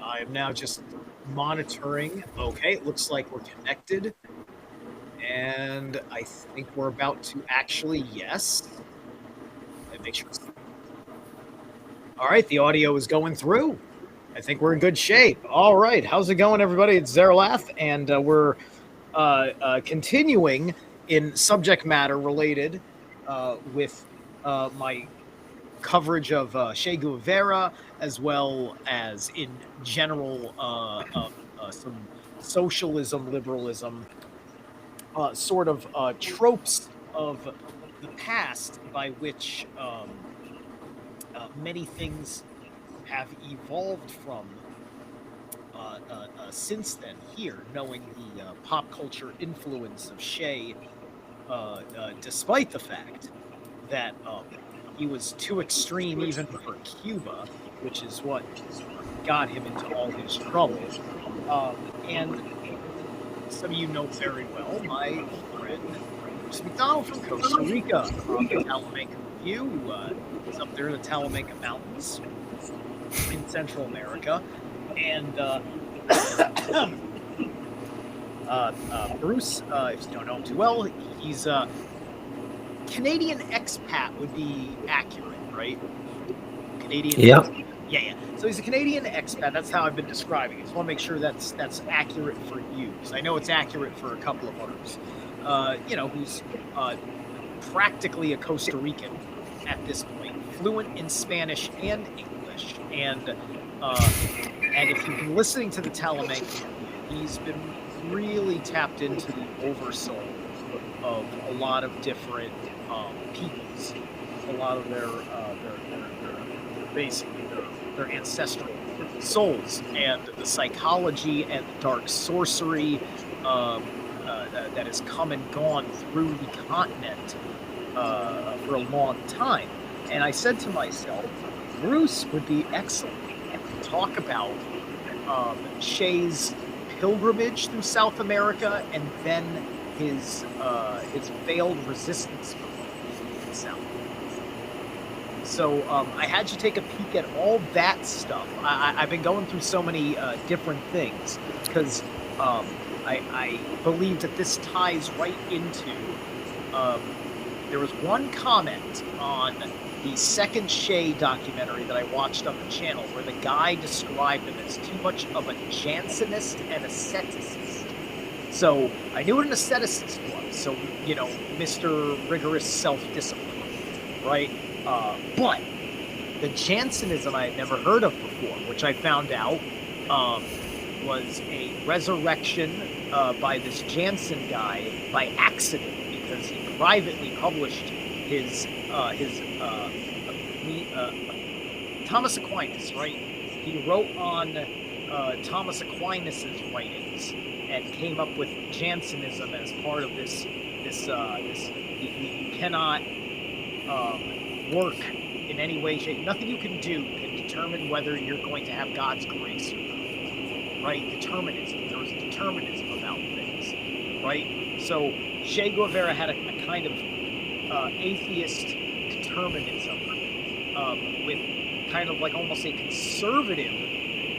I am now just monitoring. Okay, it looks like we're connected. And I think we're about to actually, yes. Let me make sure. All right, the audio is going through. I think we're in good shape. All right, how's it going, everybody? It's Zerilath, and we're continuing in subject matter related with my coverage of Che Guevara, as well as in general some socialism, liberalism, sort of tropes of the past by which many things have evolved from since then. Here, knowing the pop culture influence of Che, despite the fact that he was too extreme even for Cuba, which is what got him into all his trouble. And some of you know very well my friend MacDonald from Costa Rica from the Talamanca Review. He's up there in the Talamanca Mountains in Central America. And Bruce, if you don't know him too well, he's a Canadian expat would be accurate, right? Canadian. Yeah. Yeah. So he's a Canadian expat. That's how I've been describing it. Just want to make sure that's accurate for you, because I know it's accurate for a couple of others. Who's practically a Costa Rican at this point, fluent in Spanish and English, and if you've been listening to the Talamanca, he's been really tapped into the oversoul of a lot of different peoples, a lot of their basically their ancestral souls, and the psychology and dark sorcery that has come and gone through the continent for a long time. And I said to myself, Bruce would be excellent to talk about Che's pilgrimage through South America, and then his failed resistance in South America. So I had you take a peek at all that stuff. I've been going through so many different things because I believe that this ties right into. There was one comment on the second Che documentary that I watched on the channel where the guy described him as too much of a Jansenist and asceticist. So I knew what an asceticist was. So, Mr. Rigorous self-discipline, right? But the Jansenism I had never heard of before, which I found out was a resurrection by this Jansen guy by accident, because he privately published his Thomas Aquinas, right? He wrote on Thomas Aquinas's writings and came up with Jansenism as part of this. You cannot work in any way, shape. Nothing you can do can determine whether you're going to have God's grace or not, right? Determinism. There was determinism about things, right? So Che Guevara had a kind of atheist determinism with kind of like almost a conservative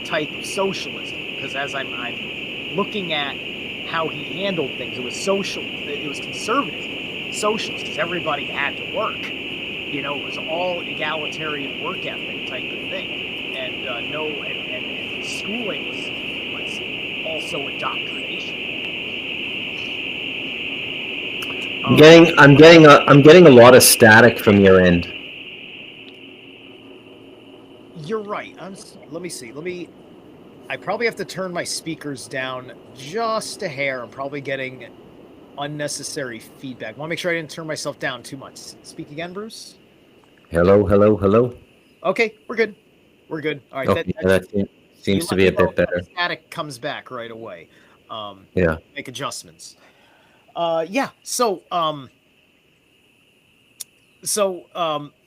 type of socialism, because as I'm looking at how he handled things, it was conservative socialist, because everybody had to work. It was all egalitarian work ethic type of thing, and and schooling was also indoctrination. I'm getting a lot of static from your end. You're right. Let me see. I probably have to turn my speakers down just a hair. I'm probably getting unnecessary feedback. I want to make sure I didn't turn myself down too much. Speak again, Bruce. Hello. Okay, we're good. All right. Okay, that seems to be a bit better. Static comes back right away. Yeah. Make adjustments. Yeah. So,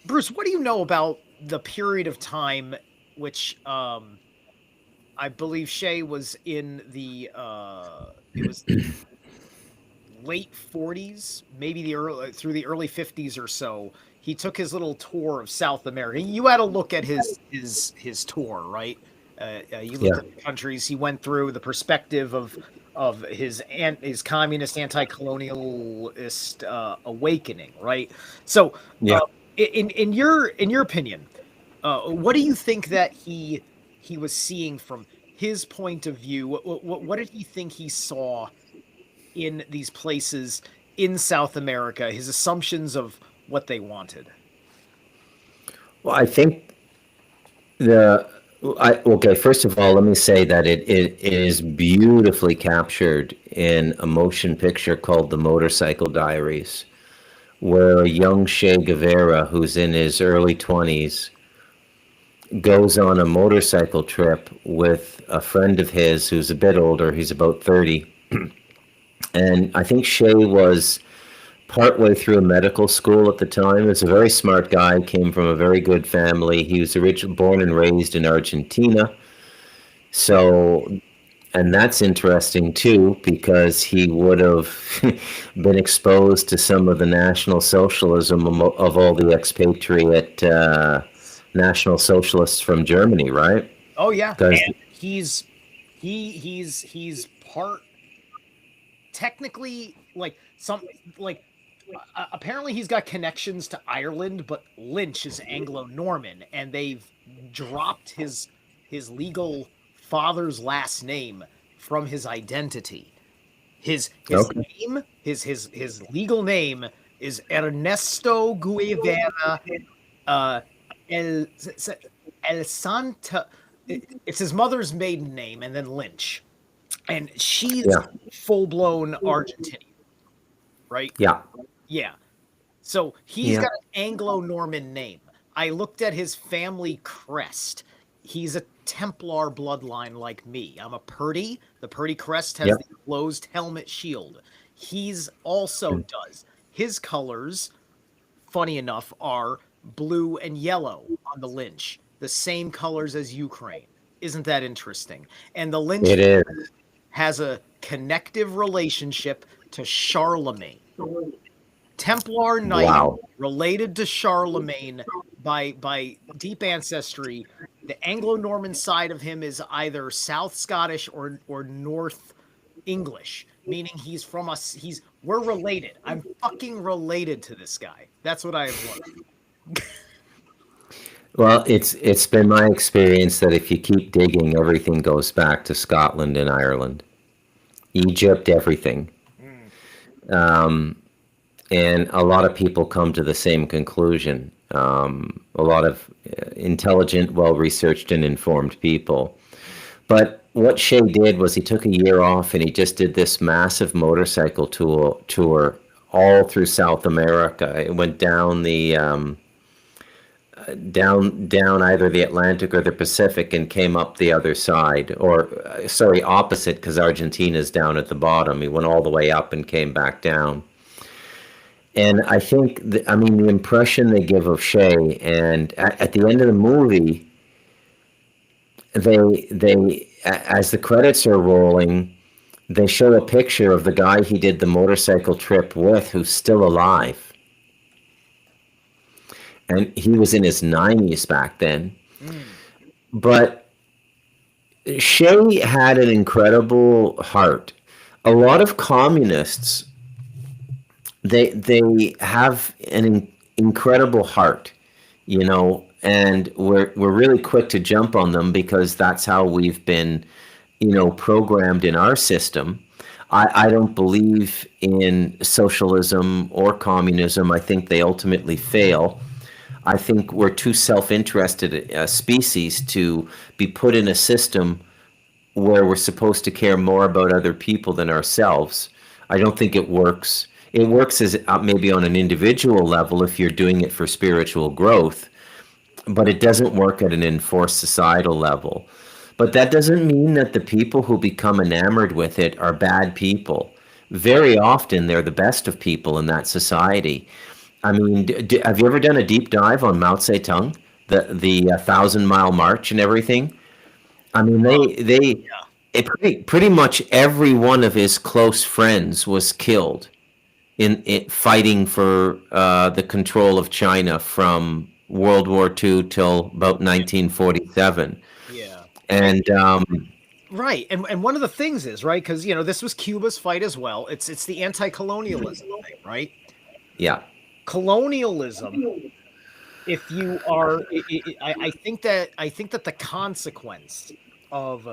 Bruce, what do you know about the period of time which I believe Che was in the it was late 40s, maybe through the early 50s or so. He took his little tour of South America. You had a look at his tour, right? You look Yeah. at the countries he went through, the perspective of his communist anti-colonialist awakening, right? So, Yeah. uh, in your opinion, what do you think that he was seeing from his point of view? What did he think he saw in these places in South America? His assumptions of what they wanted. Well, I think the okay. First of all, let me say that it is beautifully captured in a motion picture called The Motorcycle Diaries, where a young Che Guevara, who's in his early 20s, goes on a motorcycle trip with a friend of his who's a bit older. He's about 30. And I think Che was partway through medical school at the time. He was a very smart guy, came from a very good family. He was originally born and raised in Argentina. So, and that's interesting too, because he would have been exposed to some of the National Socialism of all the expatriate National Socialists from Germany, right? Oh yeah, Because, and he's part technically like some like apparently he's got connections to Ireland, but Lynch is Anglo-Norman, and they've dropped his legal father's last name from his identity. His okay, name, his legal name is Ernesto Guevara uh, El El Santa. It's his mother's maiden name, and then Lynch, and she's yeah, full blown Argentinian, right? yeah, Yeah. So he's yeah, got an Anglo Norman name. I looked at his family crest. He's a Templar bloodline like me. I'm a Purdy. The Purdy crest has yeah. the closed helmet shield. He's also does. His colors, funny enough, are blue and yellow on the Lynch, the same colors as Ukraine. Isn't that interesting? And the Lynch It is. has a connective relationship to Charlemagne. Templar Knight Wow. related to Charlemagne by deep ancestry. The Anglo-Norman side of him is either South Scottish or North English, meaning he's from us. We're related. I'm fucking related to this guy. That's what I have learned. Well, it's been my experience that if you keep digging, everything goes back to Scotland and Ireland, Egypt, everything. Mm. And a lot of people come to the same conclusion. A lot of intelligent, well researched, and informed people. But what Shea did was he took a year off and he just did this massive motorcycle tour all through South America. It went down the down either the Atlantic or the Pacific and came up the other side, or sorry, opposite, because Argentina's down at the bottom. He went all the way up and came back down. And I think, I mean, the impression they give of Shea, and at the end of the movie, as the credits are rolling, they show a picture of the guy he did the motorcycle trip with, who's still alive, and he was in his 90s back then. Mm. But Shea had an incredible heart. A lot of communists, they have an incredible heart, you know, and we're really quick to jump on them because that's how we've been, you know, programmed in our system. I don't believe in socialism or communism. I think they ultimately fail. I think we're too self-interested a species to be put in a system where we're supposed to care more about other people than ourselves. I don't think it works. It works as maybe on an individual level if you're doing it for spiritual growth, but it doesn't work at an enforced societal level. But that doesn't mean that the people who become enamored with it are bad people. Very often, they're the best of people in that society. I mean, have you ever done a deep dive on Mao Zedong, the 1,000 Mile March and everything? I mean, Yeah. pretty much every one of his close friends was killed in it fighting for the control of China from World War II till about 1947. Yeah. And And right, and one of the things is right because this was Cuba's fight as well. It's the anti-colonialism thing, right? yeah, Colonialism. If you are, I think that the consequence of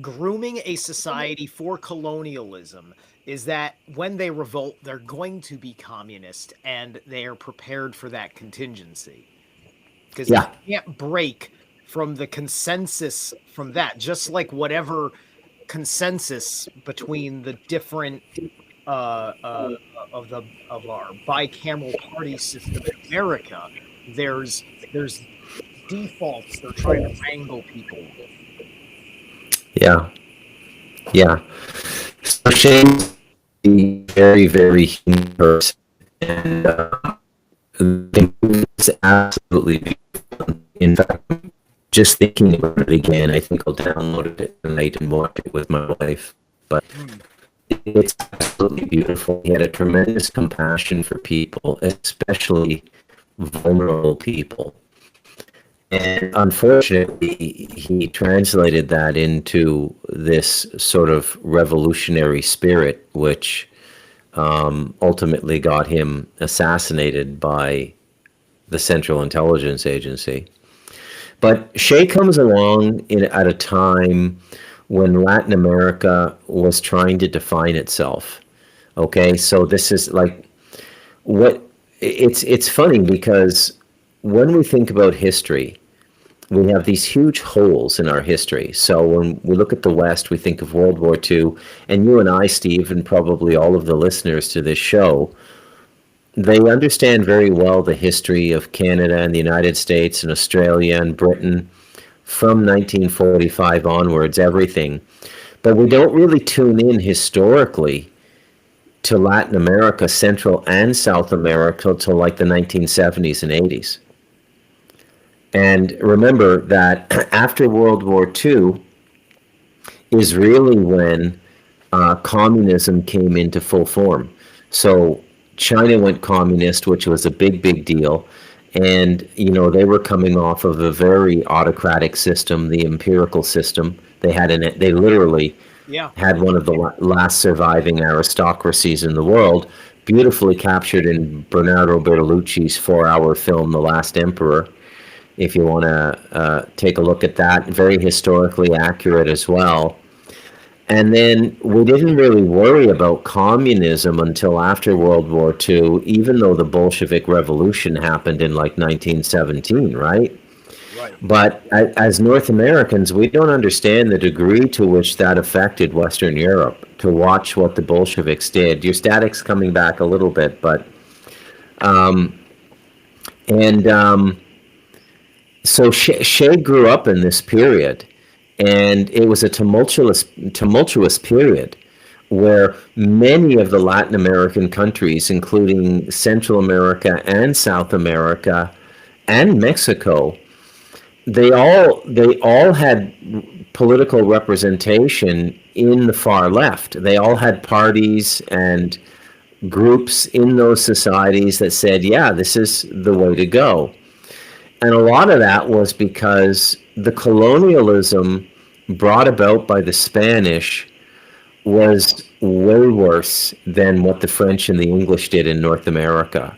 grooming a society for colonialism is that when they revolt, they're going to be communist, and they are prepared for that contingency. Because if yeah, you can't break from the consensus from that, just like whatever consensus between the different uh, uh, of our bicameral party system in America, there's defaults they're trying to wrangle people with. yeah, yeah. So Shane's a very, very human person, and it's absolutely beautiful. In fact, just thinking about it again, I think I'll download it tonight and watch it with my wife. But Hmm. it's absolutely beautiful. He had a tremendous compassion for people, especially vulnerable people. And unfortunately, he translated that into this sort of revolutionary spirit, which ultimately got him assassinated by the Central Intelligence Agency. But Shea comes along at a time when Latin America was trying to define itself. Okay, so this is like what it's funny because when we think about history, we have these huge holes in our history. So when we look at the West, we think of World War II, and you and I, Steve, and probably all of the listeners to this show, they understand very well the history of Canada and the United States and Australia and Britain from 1945 onwards, everything. But we don't really tune in historically to Latin America, Central and South America till like the 1970s and 80s. And remember that after World War II is really when communism came into full form. So China went communist, which was a big, big deal. And, they were coming off of a very autocratic system, the empirical system. They literally Yeah. had one of the last surviving aristocracies in the world, beautifully captured in Bernardo Bertolucci's 4-hour film, The Last Emperor. If you want to take a look at that, very historically accurate as well. And then we didn't really worry about communism until after World War II, even though the Bolshevik Revolution happened in like 1917, right? Right. But as North Americans, we don't understand the degree to which that affected Western Europe. To watch what the Bolsheviks did. Your static's coming back a little bit, but and so Shea grew up in this period, and it was a tumultuous period where many of the Latin American countries, including Central America and South America and Mexico, they all had political representation in the far left. They all had parties and groups in those societies that said, yeah, this is the way to go. And a lot of that was because the colonialism brought about by the Spanish was way worse than what the French and the English did in North America.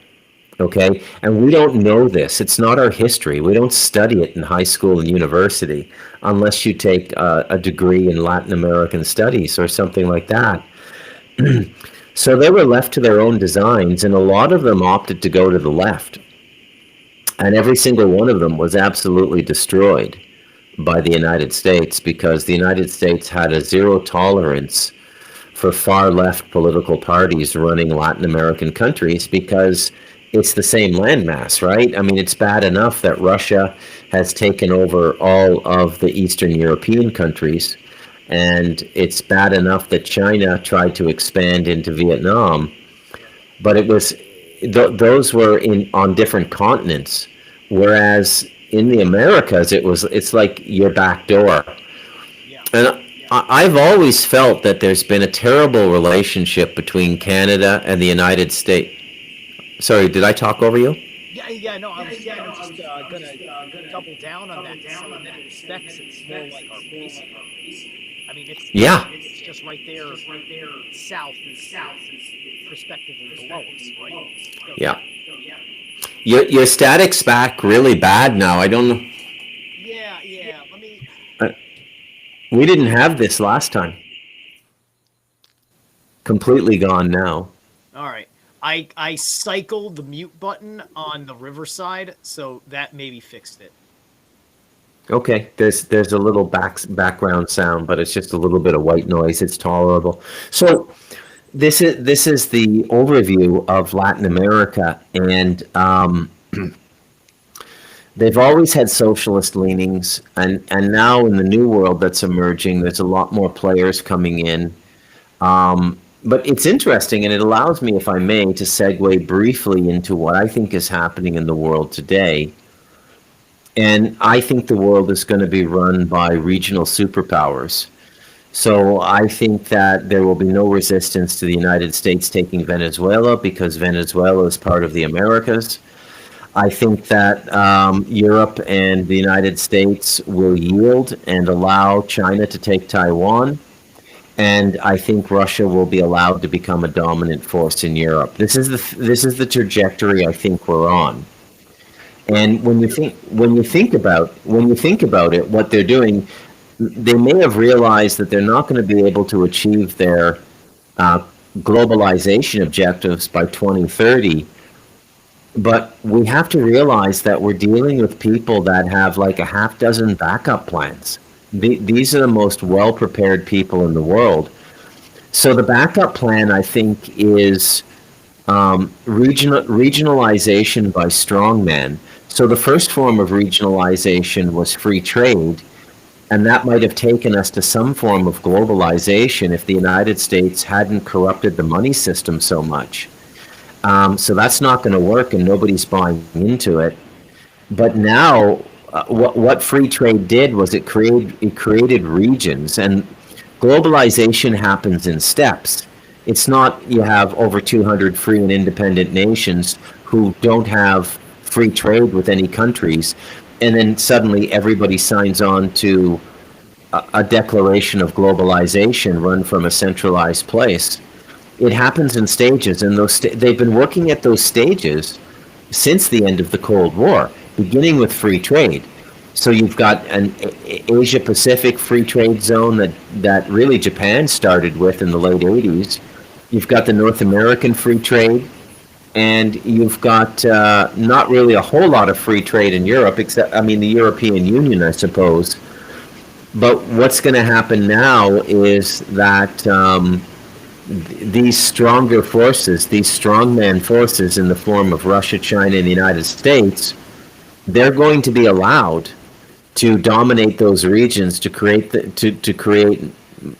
Okay? And we don't know this. It's not our history. We don't study it in high school and university unless you take a degree in Latin American studies or something like that. So they were left to their own designs, and a lot of them opted to go to the left. And every single one of them was absolutely destroyed by the United States because the United States had a zero tolerance for far left political parties running Latin American countries because it's the same landmass, right? I mean, it's bad enough that Russia has taken over all of the Eastern European countries, and it's bad enough that China tried to expand into Vietnam, but it was those were in on different continents, whereas in the Americas it's like your back door. Yeah. And I've always felt that there's been a terrible relationship between Canada and the United States. Sorry, did I talk over you? Yeah. Yeah. No, I was kind of just gonna double down on that in some respects, it's more like our base. I mean, Yeah. it's just right there. South is prospectively below us, right? So, Yeah. Your static's back really bad now. I don't know. yeah. Let me. uh, We didn't have this last time. Completely gone now. All right. I cycled the mute button on the Riverside, so that maybe fixed it. Okay, there's a little background sound, but it's just a little bit of white noise. It's tolerable. So this is the overview of Latin America, and they've always had socialist leanings, and now in the new world that's emerging, there's a lot more players coming in. But it's interesting, and it allows me, if I may, to segue briefly into what I think is happening in the world today. And I think the world is going to be run by regional superpowers. So I think that there will be no resistance to the United States taking Venezuela because Venezuela is part of the Americas. I think that Europe and the United States will yield and allow China to take Taiwan. And I think Russia will be allowed to become a dominant force in Europe. This is the trajectory I think we're on. And when you think about it, what they're doing, they may have realized that they're not going to be able to achieve their uh, globalization objectives by 2030. But we have to realize that we're dealing with people that have like a half dozen backup plans. These are the most well prepared people in the world. So the backup plan, I think, is regionalization by strongmen. So the first form of regionalization was free trade, and that might have taken us to some form of globalization if the United States hadn't corrupted the money system so much. So that's not going to work, and nobody's buying into it. But now, what free trade did was it created regions, and globalization happens in steps. It's not you have over 200 free and independent nations who don't have free trade with any countries, and then suddenly everybody signs on to a declaration of globalization run from a centralized place. It happens in stages, and they've been working at those stages since the end of the Cold War, beginning with free trade. So you've got an Asia Pacific free trade zone that really Japan started with in the late 80s. You've got the North American free trade, and you've got not really a whole lot of free trade in Europe, except, I mean, the European Union, I suppose. But what's going to happen now is that these stronger forces, these strongman forces in the form of Russia, China, and the United States, they're going to be allowed to dominate those regions to create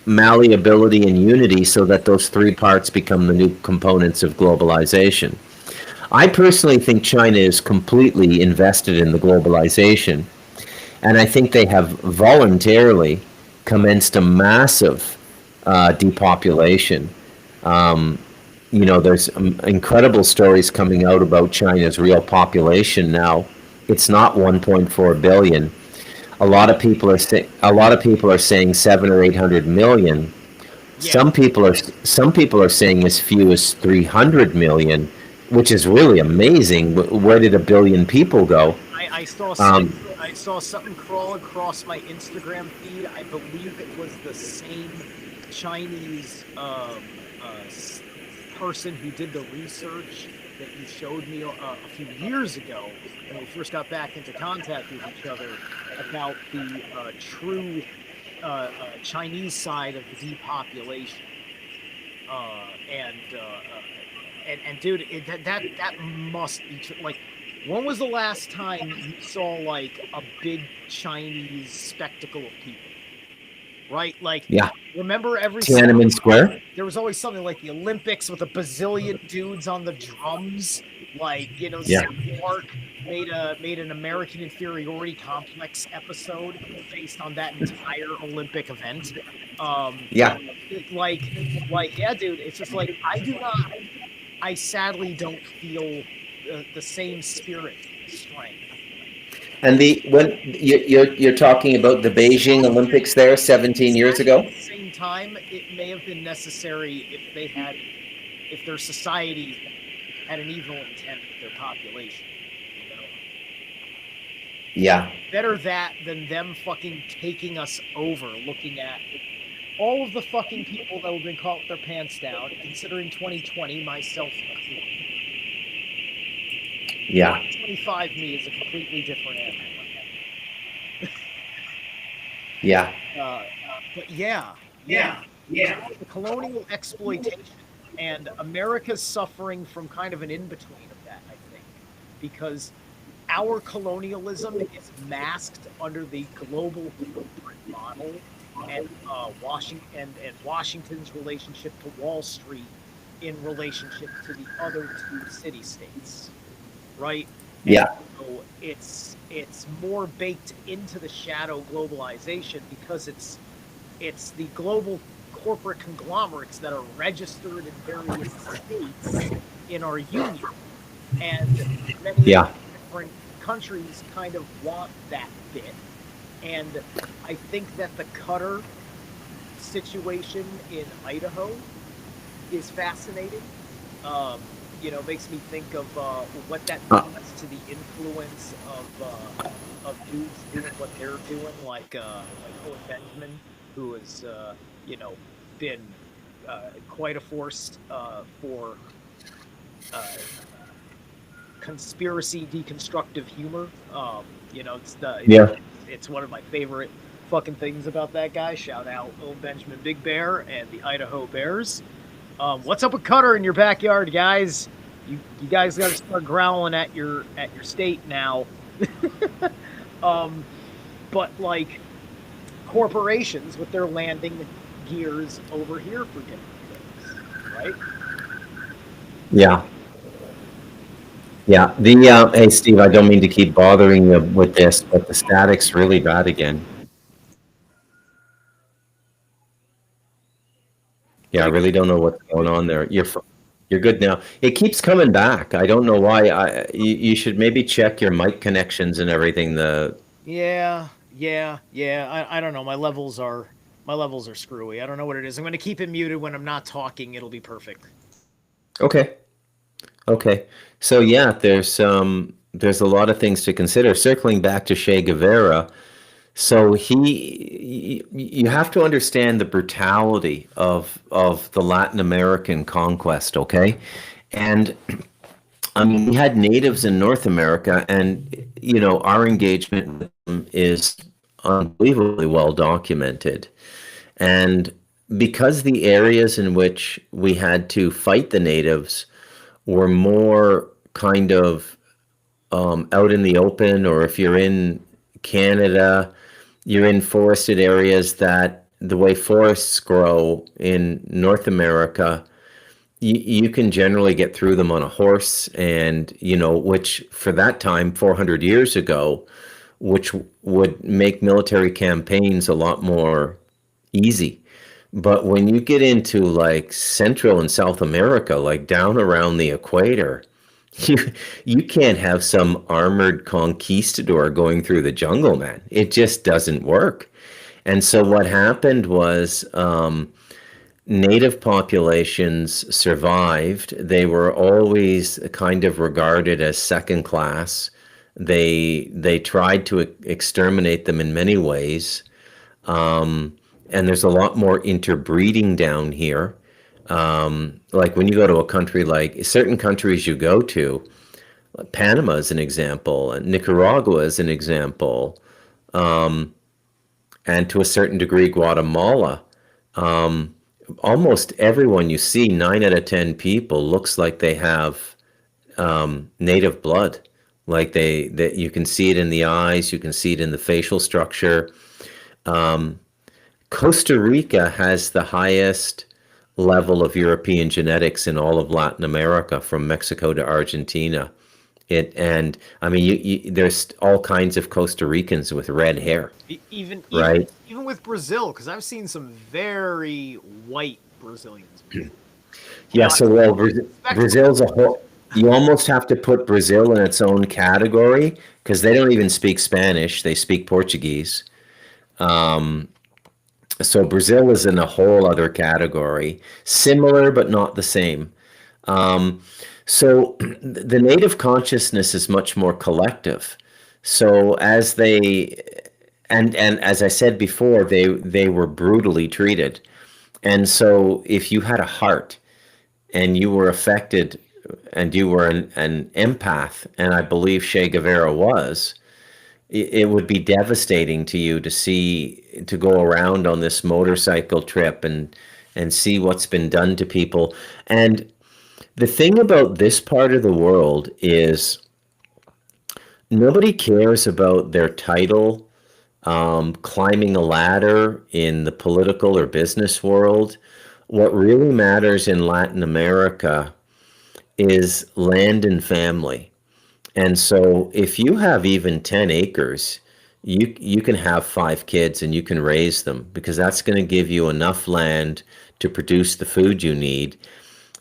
malleability and unity so that those three parts become the new components of globalization. I personally think China is completely invested in the globalization, and I think they have voluntarily commenced a massive depopulation. There's incredible stories coming out about China's real population now. It's not 1.4 billion. A lot of people are saying 700 or 800 million. Yeah. Some people are saying as few as 300 million, which is really amazing. Where did a billion people go? I saw Um, I saw something crawl across my Instagram feed. I believe it was the same Chinese person who did the research that you showed me a few years ago when we first got back into contact with each other about the true Chinese side of the depopulation. And dude, that must be true. Like, when was the last time you saw like a big Chinese spectacle of people? Right? Like, yeah, remember every Tiananmen Square. there was always something like the Olympics with a bazillion dudes on the drums. Like, Yeah, South Park made an American inferiority complex episode based on that entire Olympic event. yeah. Yeah, dude. It's just like I sadly don't feel the same spirit strength. And the when you're talking about the Beijing Olympics there 17 years Exactly. ago? At the same time, it may have been necessary if their society had an evil intent with their population. You know, Yeah. better that than them fucking taking us over, looking at all of the fucking people that have been caught with their pants down, considering 2020, myself included. Yeah. 2025 me is a completely different animal. Yeah. But yeah, yeah, the colonial exploitation and America's suffering from kind of an in between of that, I think, because our colonialism is masked under the global corporate model and Washington's relationship to Wall Street in relationship to the other two city states, right? And Yeah. so it's more baked into the shadow globalization because it's the global corporate conglomerates that are registered in various states in our union, and many of Yeah. the different countries kind of want that bit. And I think that the Cutter situation in Idaho is fascinating. Makes me think of what that Uh, means to the influence of dudes doing what they're doing, like Owen Benjamin, who has been quite a force for uh, conspiracy deconstructive humor. yeah. It's one of my favorite fucking things about that guy. Shout out Owen Benjamin Big Bear and the Idaho Bears. What's up with Cutter in your backyard, guys? You guys got to start growling at your state now. um, but like corporations with their landing gears over here for different things, right? Yeah. Yeah. Hey Steve, I don't mean to keep bothering you with this, but the static's really bad again. Yeah, I You really don't know what's going good? on there. You're good now. It keeps coming back. I don't know why. You should maybe check your mic connections and everything. Yeah. I don't know. My levels are screwy. I don't know what it is. I'm going to keep it muted when I'm not talking. It'll be perfect. Okay. Okay. So yeah, there's a lot of things to consider. Circling back to Che Guevara, so you have to understand the brutality of the Latin American conquest, okay? And I mean, we had natives in North America, and our engagement with them is unbelievably well documented. And because the areas in which we had to fight the natives were more kind of out in the open, or if you're in Canada, you're in forested areas that the way forests grow in North America, you can generally get through them on a horse, and which for that time, 400 years ago, which would make military campaigns a lot more easy. But when you get into like Central and South America, like down around the equator, you you can't have some armored conquistador going through the jungle, man. It just doesn't work. And so what happened was, native populations survived. They were always kind of regarded as second class. They tried to exterminate them in many ways. And there's a lot more interbreeding down here. Like when you go to a country, like certain countries you go to, Panama is an example, and Nicaragua is an example, and to a certain degree, Guatemala. Almost everyone you see, 9 out of 10 people, looks like they have native blood. Like that you can see it in the eyes, you can see it in the facial structure. Costa Rica has the highest level of European genetics in all of Latin America, from Mexico to Argentina. And I mean, there's all kinds of Costa Ricans with red hair, Even even right? even with Brazil, because I've seen some very white Brazilians before. Yeah. I So well, respect Brazil's a whole. You almost have to put Brazil in its own category because they don't even speak Spanish; they speak Portuguese. Um, so Brazil is in a whole other category, similar but not the same. Um, so the native consciousness is much more collective. So as they and as I said before, they were brutally treated. And so if you had a heart and you were affected and you were an empath, and I believe Che Guevara was, it would be devastating to you to go around on this motorcycle trip and see what's been done to people. And the thing about this part of the world is nobody cares about their title, climbing a ladder in the political or business world. What really matters in Latin America is land and family. And so if you have even 10 acres, you can have 5 kids and you can raise them because that's going to give you enough land to produce the food you need.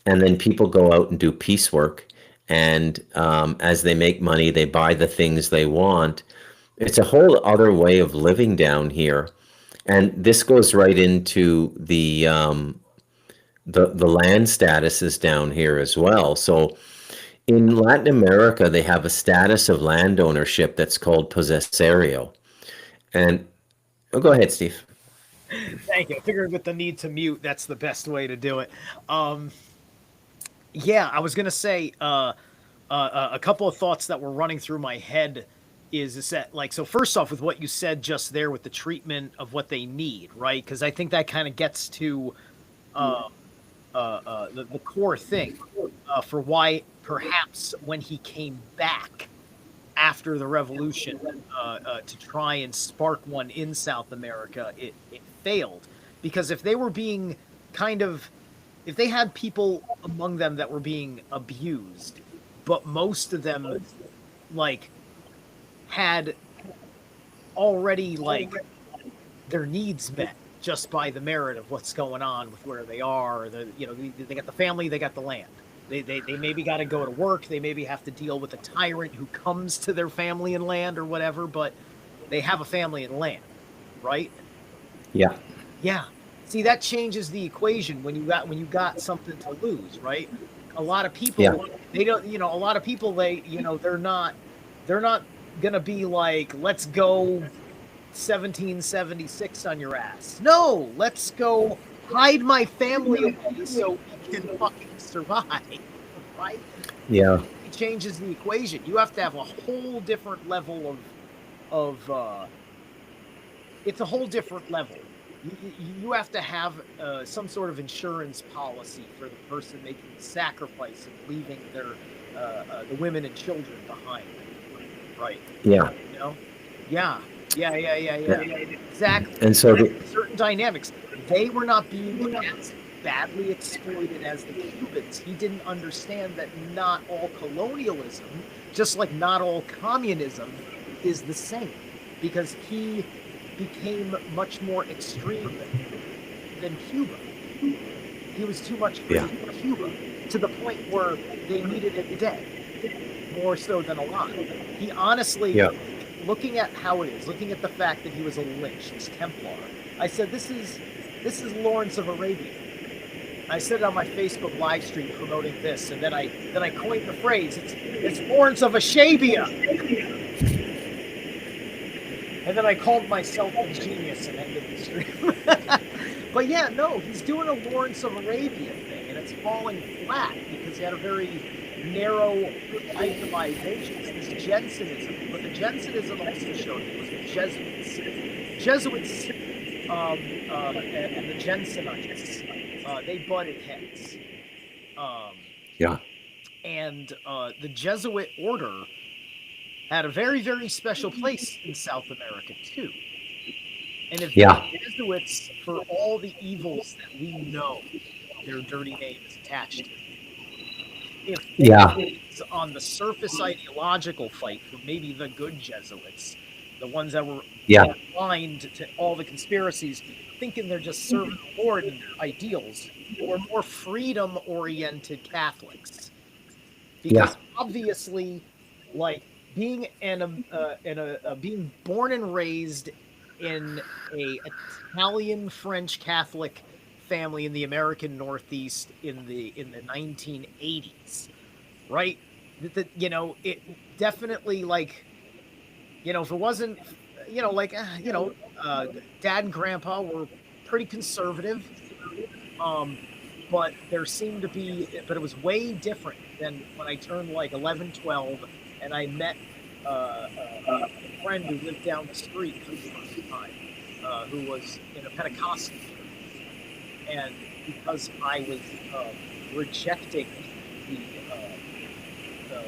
And then people go out and do piecework. And as they make money, they buy the things they want. It's a whole other way of living down here. And this goes right into the land statuses down here as well. So in Latin America, they have a status of land ownership that's called possessorio. And oh, go ahead, Steve. Thank you. I figured with the need to mute, that's the best way to do it. Um, yeah, I was gonna say a couple of thoughts that were running through my head is that like so first off with what you said just there with the treatment of what they need, right? Because I think that kind of gets to uh, the core thing for why perhaps when he came back after the revolution to try and spark one in South America, it failed because if they were being kind of if they had people among them that were being abused, but most of them like had already like their needs met just by the merit of what's going on with where they are. They got the family, they got the land. They maybe got to go to work. They maybe have to deal with a tyrant who comes to their family and land or whatever, but they have a family and land, right? Yeah. Yeah. See, that changes the equation when you got something to lose, right? A lot of Yeah. people they don't, a lot of people they're not gonna be like, let's go 1776 on your ass. No, let's go hide my family away so we can fucking survive, right? Yeah. It changes the equation. You have to have a whole different level of it's a whole different level. You have to have some sort of insurance policy for the person making the sacrifice of leaving the women and children behind, right? Yeah. You know, yeah, yeah. Exactly. And so Certain dynamics. They were not being as badly exploited as the Cubans. He didn't understand that not all colonialism, just like not all communism, is the same, because he became much more extreme than Cuba. He was too much for yeah. Cuba to the point where they needed it dead, more so than alive. He honestly, Yeah. looking at how it is, looking at the fact that he was a Lynch, this Templar, I said, this is Lawrence of Arabia. I said it on my Facebook live stream promoting this, and then I coined the phrase, it's Lawrence of Ashabia. And then I called myself a genius and ended the stream. But yeah, no, he's doing a Lawrence of Arabia thing, and it's falling flat because he had a very narrow itemization. This Jansenism. But the Jansenism also showed it was the Jesuits. And the Jansenites, they butted heads. Yeah. And the Jesuit order had a very, very special place in South America, too. And if Yeah. the Jesuits, for all the evils that we know their dirty name is attached to, if Yeah. it's on the surface ideological fight for maybe the good Jesuits, the ones that were Yeah. blind to all the conspiracies, thinking they're just serving the Lord and their ideals, or more freedom-oriented Catholics. Yeah. because obviously, like being born and raised in a Italian French Catholic family in the American Northeast in the 1980s, right? It definitely, like, if it wasn't, like, dad and grandpa were pretty conservative. Um, but there seemed to be, but it was way different than when I turned like 11, 12, and I met a friend who lived down the street for the first time, who was in a Pentecostal church. And because I was rejecting the, the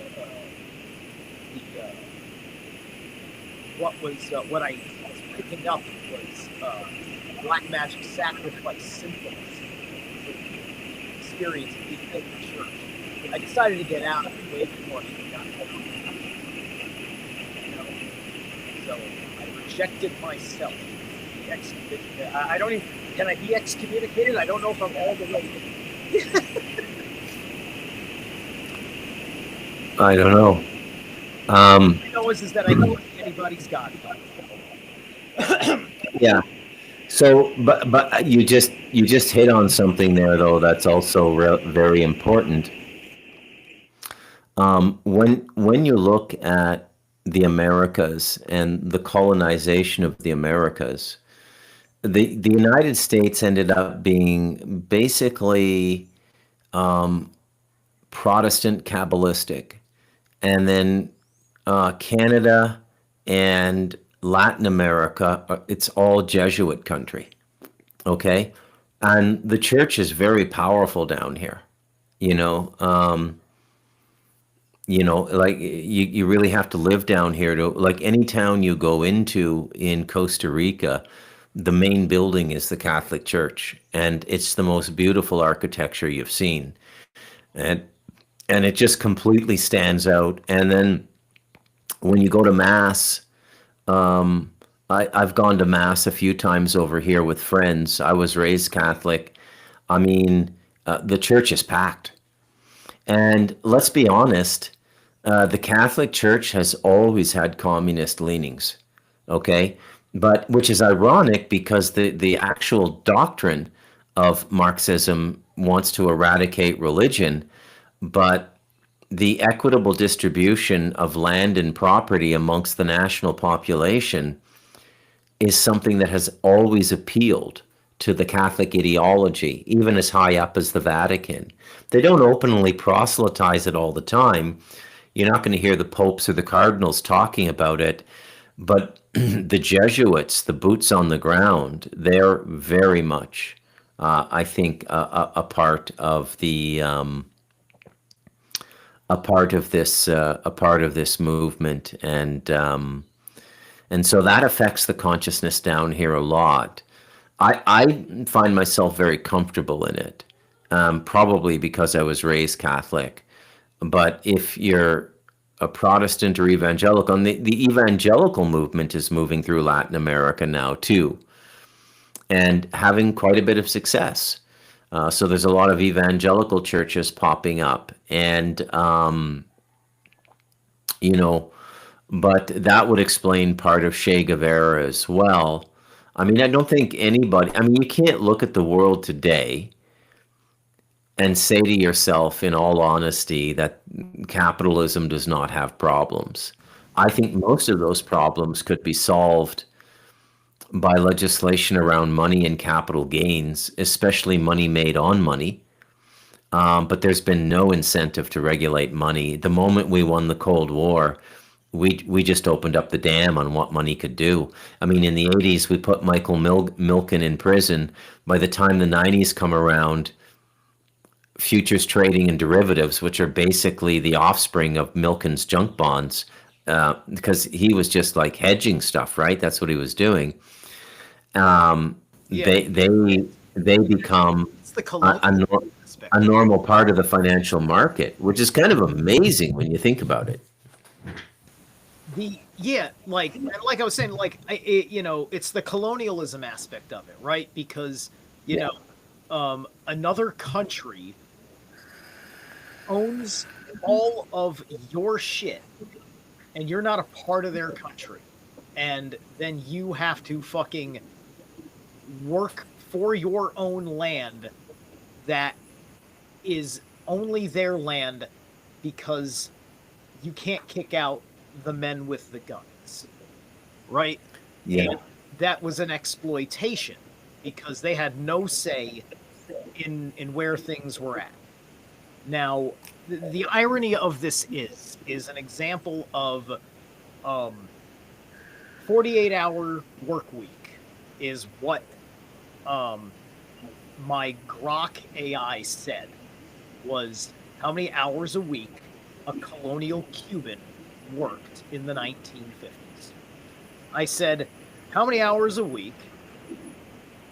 what I was picking up was black magic sacrifice symbols, experience of being in the church. I decided to get out of it way before I even got home. So I rejected myself. I don't even, can I be excommunicated? I don't know if I'm all the way there. I don't know. All I know is that I don't think anybody's got it. Yeah. So, but you just hit on something there, though, that's also very important. When you look at the Americas and the colonization of the Americas, the United States ended up being basically Protestant Kabbalistic, and then Canada and Latin America, it's all Jesuit country. Okay, and the church is very powerful down here. You know, like you really have to live down here to, like, any town you go into in Costa Rica, the main building is the Catholic Church, and it's the most beautiful architecture you've seen, and it just completely stands out. And then when you go to mass, I've gone to mass a few times over here with friends. I was raised Catholic. I mean, the church is packed. And let's be honest, the Catholic Church has always had communist leanings, okay? But which is ironic because the actual doctrine of Marxism wants to eradicate religion, but the equitable distribution of land and property amongst the national population is something that has always appealed to the Catholic ideology, even as high up as the Vatican. They don't openly proselytize it all the time. You're not going to hear the popes or the cardinals talking about it, but the Jesuits, the boots on the ground, they're very much, I think, a part of the a part of this movement, and so that affects the consciousness down here a lot. I find myself very comfortable in it, probably because I was raised Catholic. But if you're a Protestant or evangelical, and the evangelical movement is moving through Latin America now too, and having quite a bit of success. So there's a lot of evangelical churches popping up, and you know, but that would explain part of Che Guevara as well. I mean, I don't think anybody, I mean, you can't look at the world today and say to yourself, in all honesty, that capitalism does not have problems. I think most of those problems could be solved by legislation around money and capital gains, especially money made on money. But there's been no incentive to regulate money. The moment we won the Cold War, we just opened up the dam on what money could do. I mean, in the 80s, we put Michael Milken in prison. By the time the 90s come around, futures trading and derivatives, which are basically the offspring of Milken's junk bonds, because he was just like hedging stuff, right? That's what he was doing. Yeah. They become It's the a, colonial aspect. a normal part of the financial market, which is kind of amazing when you think about it. Like I was saying, like, it's the colonialism aspect of it, right? Because another country owns all of your shit and you're not a part of their country, and then you have to fucking work for your own land that is only their land because you can't kick out the men with the guns, right? Yeah. And that was an exploitation because they had no say in where things were at. Now, the irony of this is an example of um 48-hour work week is what um my Grok AI said was how many hours a week a colonial Cuban worked in the 1950s. I said, how many hours a week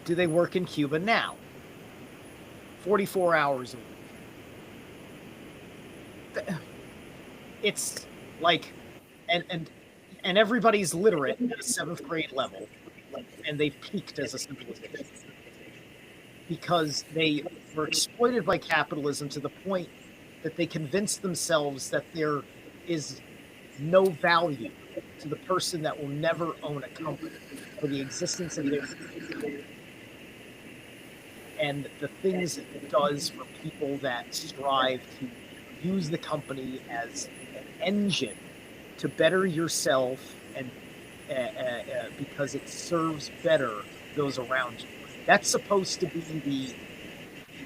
do they work in Cuba now? 44 hours a week. It's like, and and and everybody's literate at a seventh grade level, and they've peaked as a civilization because they were exploited by capitalism to the point that they convinced themselves that there is no value to the person that will never own a company for the existence of their and the things it does for people that strive to use the company as an engine to better yourself and because it serves better those around you. That's supposed to be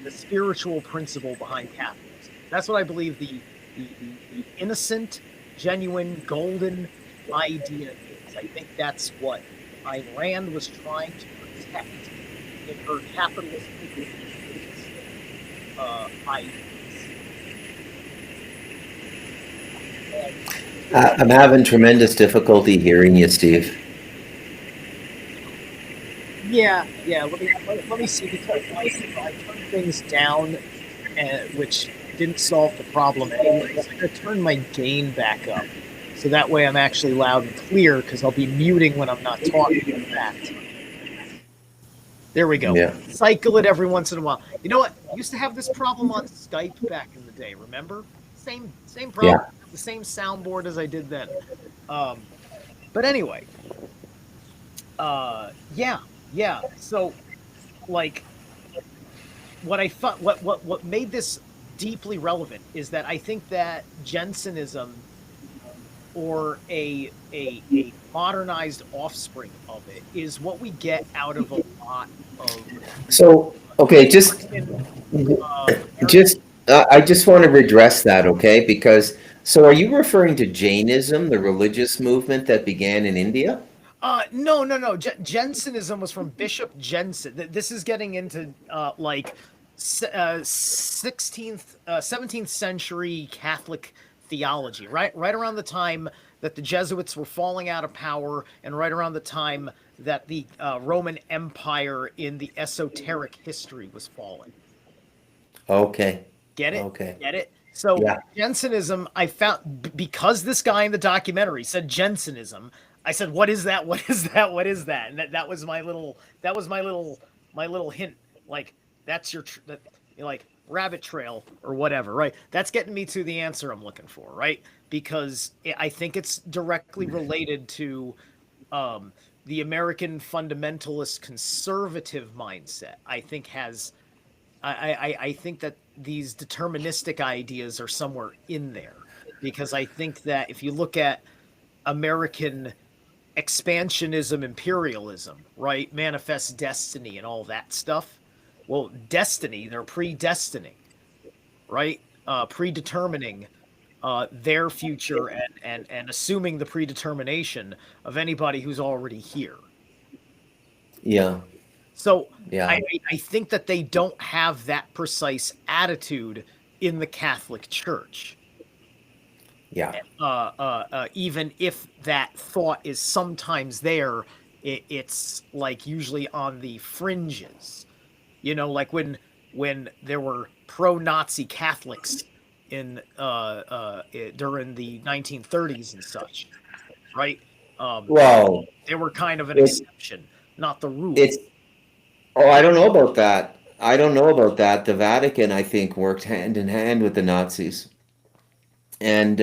the spiritual principle behind capitalism. That's what I believe the innocent, genuine, golden idea is. I think that's what Ayn Rand was trying to protect in her capitalist ideas. I'm having tremendous difficulty hearing you, Steve. Yeah. Let me see because I turned things down, which didn't solve the problem anyway. So I'm gonna turn my gain back up, so that way I'm actually loud and clear. Because I'll be muting when I'm not talking. In fact, there we go. Yeah. Cycle it every once in a while. You know what? I used to have this problem on Skype back in the day. Remember? Same problem. Yeah. The same soundboard as I did then. Um, but anyway, yeah. So, like, what I thought, what made this deeply relevant is that I think that Jensenism or a modernized offspring of it is what we get out of a lot of So, okay, American, just I just want to redress that, okay? Because so are you referring to Jainism, the religious movement that began in India? no. Jensenism was from Bishop Jensen. This is getting into 16th, 17th century Catholic theology, right around the time that the Jesuits were falling out of power, and right around the time that the Roman Empire in the esoteric history was falling. Okay. Get it? Okay. Get it? So Yeah. Jensenism, I found because this guy in the documentary said Jensenism. I said, "What is that? What is that? What is that?" And that was my little hint. Like that's your like rabbit trail or whatever, right? That's getting me to the answer I'm looking for, right? Because I think it's directly related to um, the American fundamentalist conservative mindset. I think has I think that these deterministic ideas are somewhere in there because I think that if you look at American expansionism, imperialism, right, manifest destiny and all that stuff, well, destiny, they're predestining, right, predetermining their future and assuming the predetermination of anybody who's already here. Yeah. So Yeah. I think that they don't have that precise attitude in the Catholic Church. Yeah. Even if that thought is sometimes there, it's like usually on the fringes. You know, like when there were pro-Nazi Catholics in during the 1930s and such, right? Um, Well, they were kind of an it, exception, not the rule. it's oh, I don't know about that. I don't know about that. The Vatican, I think, worked hand in hand with the Nazis. and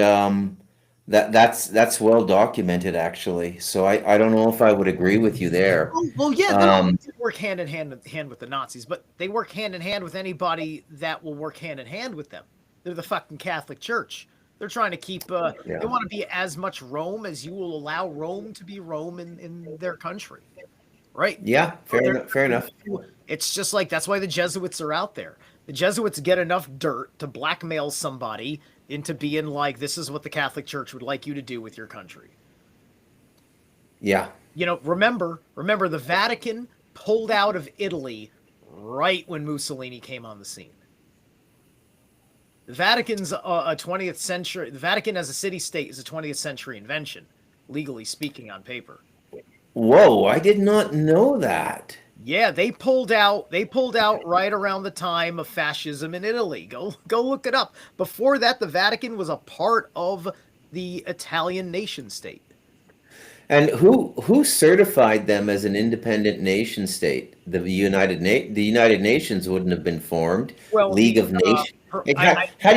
that's well documented actually. So I don't know if I would agree with you there. Well, yeah, no, Um, they work hand in hand with the Nazis, but they work hand in hand with anybody that will work hand in hand with them. They're the fucking Catholic Church. They're trying to keep. They yeah, want to be as much Rome as you will allow Rome to be Rome in their country, right? yeah, So fair enough. Fair enough. it's just like that's why the Jesuits are out there. The Jesuits get enough dirt to blackmail somebody into being like, this is what the Catholic Church would like you to do with your country. Yeah, Remember, the Vatican pulled out of Italy right when Mussolini came on the scene. The Vatican's a 20th century. The Vatican as a city state is a 20th century invention, legally speaking, on paper. whoa, I did not know that. Yeah, they pulled out. They pulled out right around the time of fascism in Italy. Go look it up. Before that, the Vatican was a part of the Italian nation state. And who certified them as an independent nation state? The United Nations wouldn't have been formed. Well, League of Nations. Like it how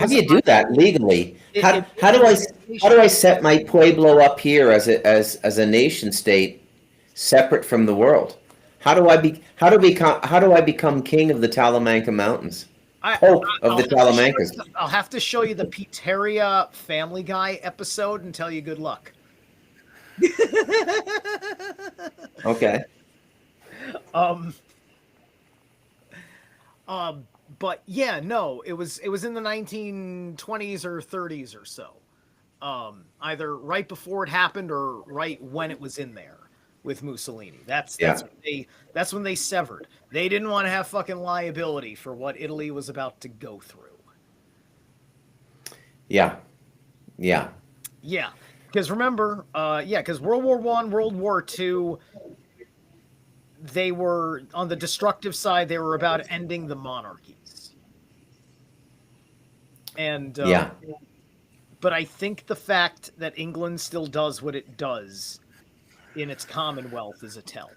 was do you do that legally? it How do I set my pueblo up here as a nation state separate from the world? How do I become king of the Talamanca Mountains? I, Pope of I'll the have to show Talamancas. you, I'll have to show you the Pizzeria Family Guy episode and tell you good luck. Okay. um, but yeah, no, it was in the 1920s or 30s or so. Either right before it happened or right when it was in there with Mussolini. Yeah. That's when they severed. They didn't want to have fucking liability for what Italy was about to go through. Yeah. Yeah. Yeah, because remember, because World War One, World War Two, they were on the destructive side. They were about ending the monarchies, and Yeah. but I think the fact that England still does what it does in its Commonwealth is a tell,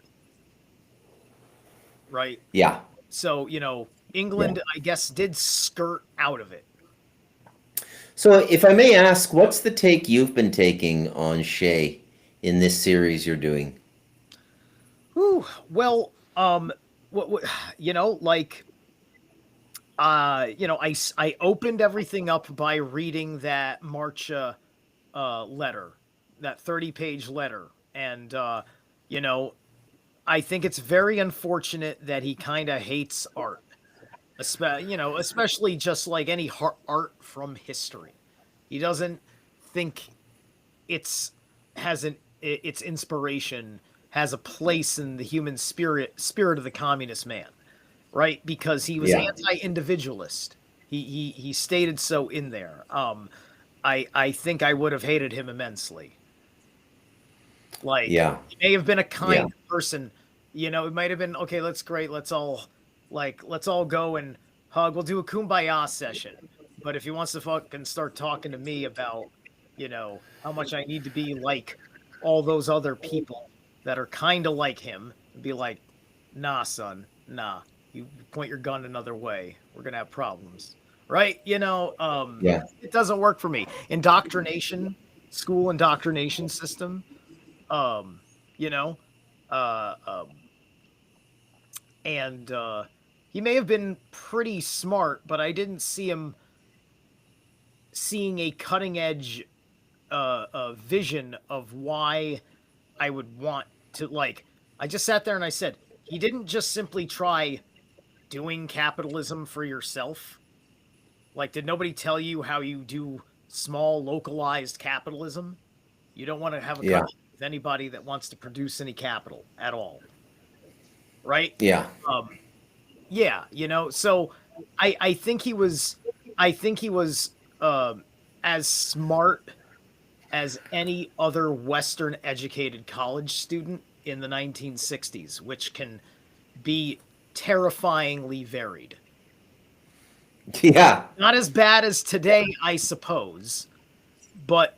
right? Yeah. So Yeah. England, I guess, did skirt out of it. So, if I may ask, what's the take you've been taking on Shay in this series you're doing? Whew, well, what like I opened everything up by reading that Marcha letter, that 30-page letter, and you know, I think it's very unfortunate that he kind of hates art, especially just like any art from history. He doesn't think it's has an its inspiration has a place in the human spirit of the communist man, right? Because he was Yeah. anti-individualist. He stated so in there. I think I would have hated him immensely. Like Yeah. he may have been a Yeah. kind person. It might have been okay. Let's great. Let's all go and hug. We'll do a kumbaya session. But if he wants to fucking start talking to me about, how much I need to be like all those other people that are kind of like him, and be like, nah, son, nah. You point your gun another way, we're gonna have problems, right? Yeah. It doesn't work for me. Indoctrination, school indoctrination system. Um, you know, uh, um, and he may have been pretty smart, but I didn't see him seeing a cutting edge vision of why I would want to like. I just sat there and I said he didn't just simply try doing capitalism for yourself. Like, did nobody tell you how you do small localized capitalism? You don't want to have a Yeah. country with anybody that wants to produce any capital at all, right? Yeah. Um, yeah, So I think he was, I think he was as smart as any other Western educated college student in the 1960s, which can be terrifyingly varied. Yeah. Not as bad as today, I suppose, but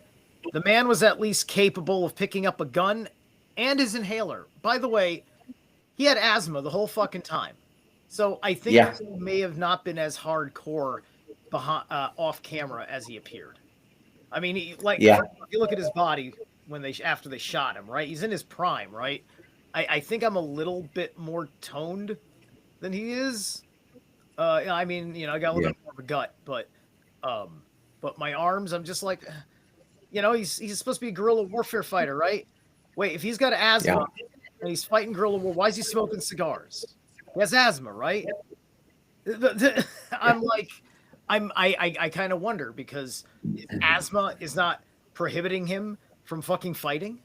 the man was at least capable of picking up a gun and his inhaler. By the way, he had asthma the whole fucking time. So I think Yeah. he may have not been as hardcore behind off camera as he appeared. I mean, like Yeah. first, if you look at his body when they after they shot him, right? He's in his prime, right? I think I'm a little bit more toned than he is. I mean, I got a little Yeah. bit more of a gut, um, but my arms, I'm just like, he's supposed to be a guerrilla warfare fighter, right? Wait, if he's got Yeah. asthma and he's fighting guerrilla war, why is he smoking cigars? He has asthma, right? I'm like, I kind of wonder because asthma is not prohibiting him from fucking fighting.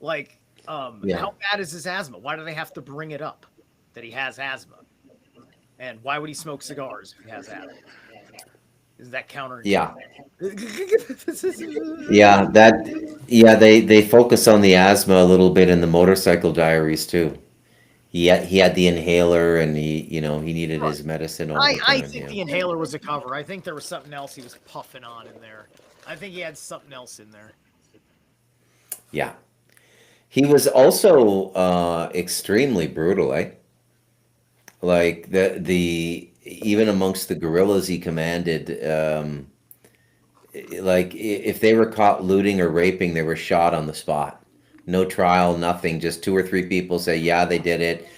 Like, Yeah. how bad is his asthma? Why do they have to bring it up that he has asthma? And why would he smoke cigars if he has asthma? Is that counterintuitive? Yeah. Yeah. Yeah. They focus on the asthma a little bit in the Motorcycle Diaries too. He had the inhaler, and he needed his medicine all the I time. think Yeah. the inhaler was a cover. I think there was something else he was puffing on in there. I think he had something else in there. Yeah. He was also extremely brutal, eh? Like the even amongst the guerrillas he commanded, like if they were caught looting or raping, they were shot on the spot. No trial, nothing. Just two or three people say, yeah, they did it.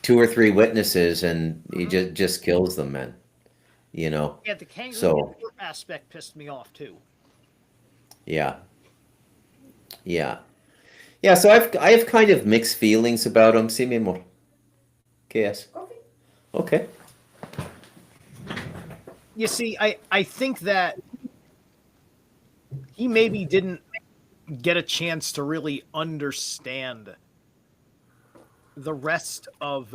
Two or three witnesses, and he Hmm. just kills them, man. You know. Yeah, the kangaroo So court aspect pissed me off too. yeah, yeah, yeah. So I have kind of mixed feelings about him. See me more. Yes. Okay. You see, I think that he maybe didn't get a chance to really understand the rest of,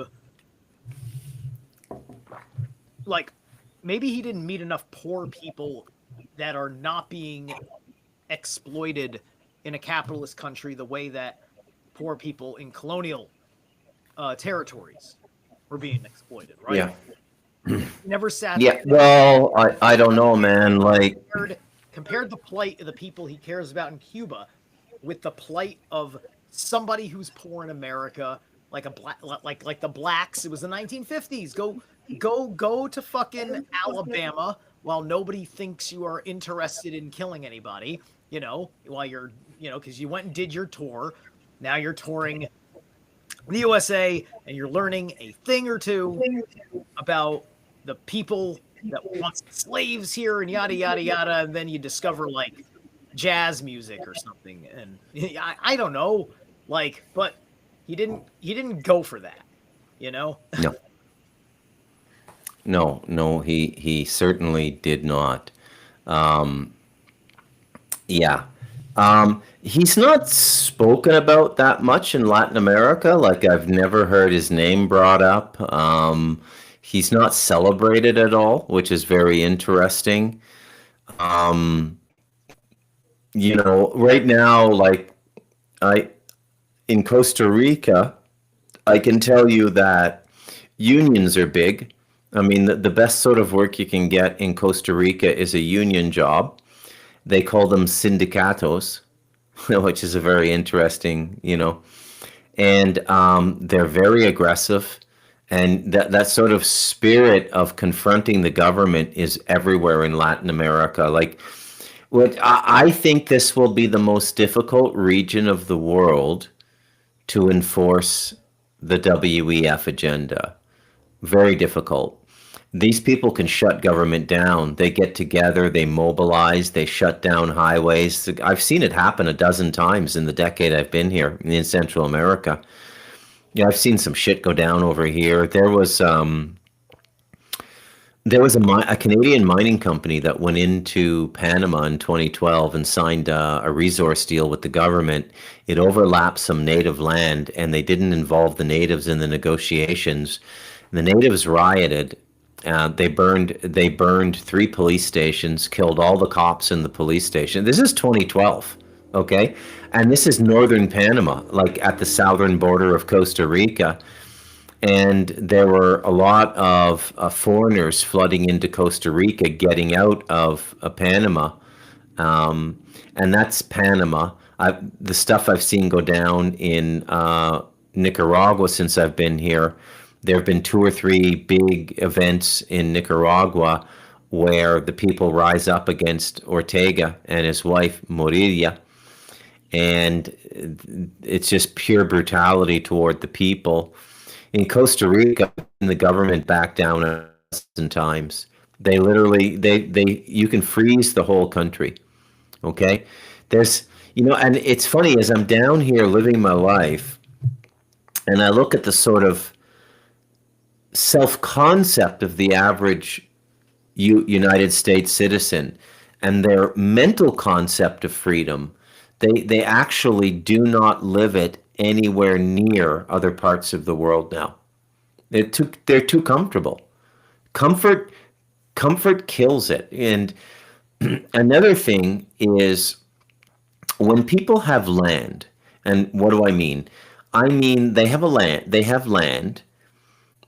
like, maybe he didn't meet enough poor people that are not being exploited in a capitalist country the way that poor people in colonial territories were being exploited, right? Yeah. He never sat Yeah. Well, I don't know, man. Like, compared the plight of the people he cares about in Cuba with the plight of somebody who's poor in America, like a black, like the blacks. It was the 1950s. Go to fucking Alabama while nobody thinks you are interested in killing anybody. While you're, because you went and did your tour. Now you're touring the USA and you're learning a thing or two about the people that once slaves here and yada yada yada, and then you discover like jazz music or something, and I don't know, like, but he didn't go for that, you know. no, no. He certainly did not. Um, yeah. He's not spoken about that much in Latin America. Like, I've never heard his name brought up. He's not celebrated at all, which is very interesting. Um, right now, like I in Costa Rica, I can tell you that unions are big. I mean, the best sort of work you can get in Costa Rica is a union job. They call them sindicatos, which is a very interesting. And they're very aggressive. And that sort of spirit of confronting the government is everywhere in Latin America. Like, what I think this will be the most difficult region of the world to enforce the WEF agenda. Very difficult. These people can shut government down. They get together, they mobilize, they shut down highways. I've seen it happen a dozen times in the decade I've been here in Central America. Yeah, I've seen some shit go down over here. There was a Canadian mining company that went into Panama in 2012 and signed a resource deal with the government. It overlapped some native land, and they didn't involve the natives in the negotiations. The natives rioted. They burned three police stations, killed all the cops in the police station. This is 2012, okay, and this is northern Panama, like at the southern border of Costa Rica. And there were a lot of foreigners flooding into Costa Rica, getting out of Panama, and that's Panama. The stuff I've seen go down in Nicaragua since I've been here, There have been two or three big events in Nicaragua where the people rise up against Ortega and his wife Morilla, and it's just pure brutality toward the people. In Costa Rica, the government backed down a dozen times. They literally they you can freeze the whole country. Okay, there's and it's funny as I'm down here living my life, and I look at the sort of self concept of the average United States citizen and their mental concept of freedom. They actually do not live it anywhere near other parts of the world now. They're too comfortable. Comfort comfort kills it. And another thing is when people have land, and what do I mean? I mean they have land,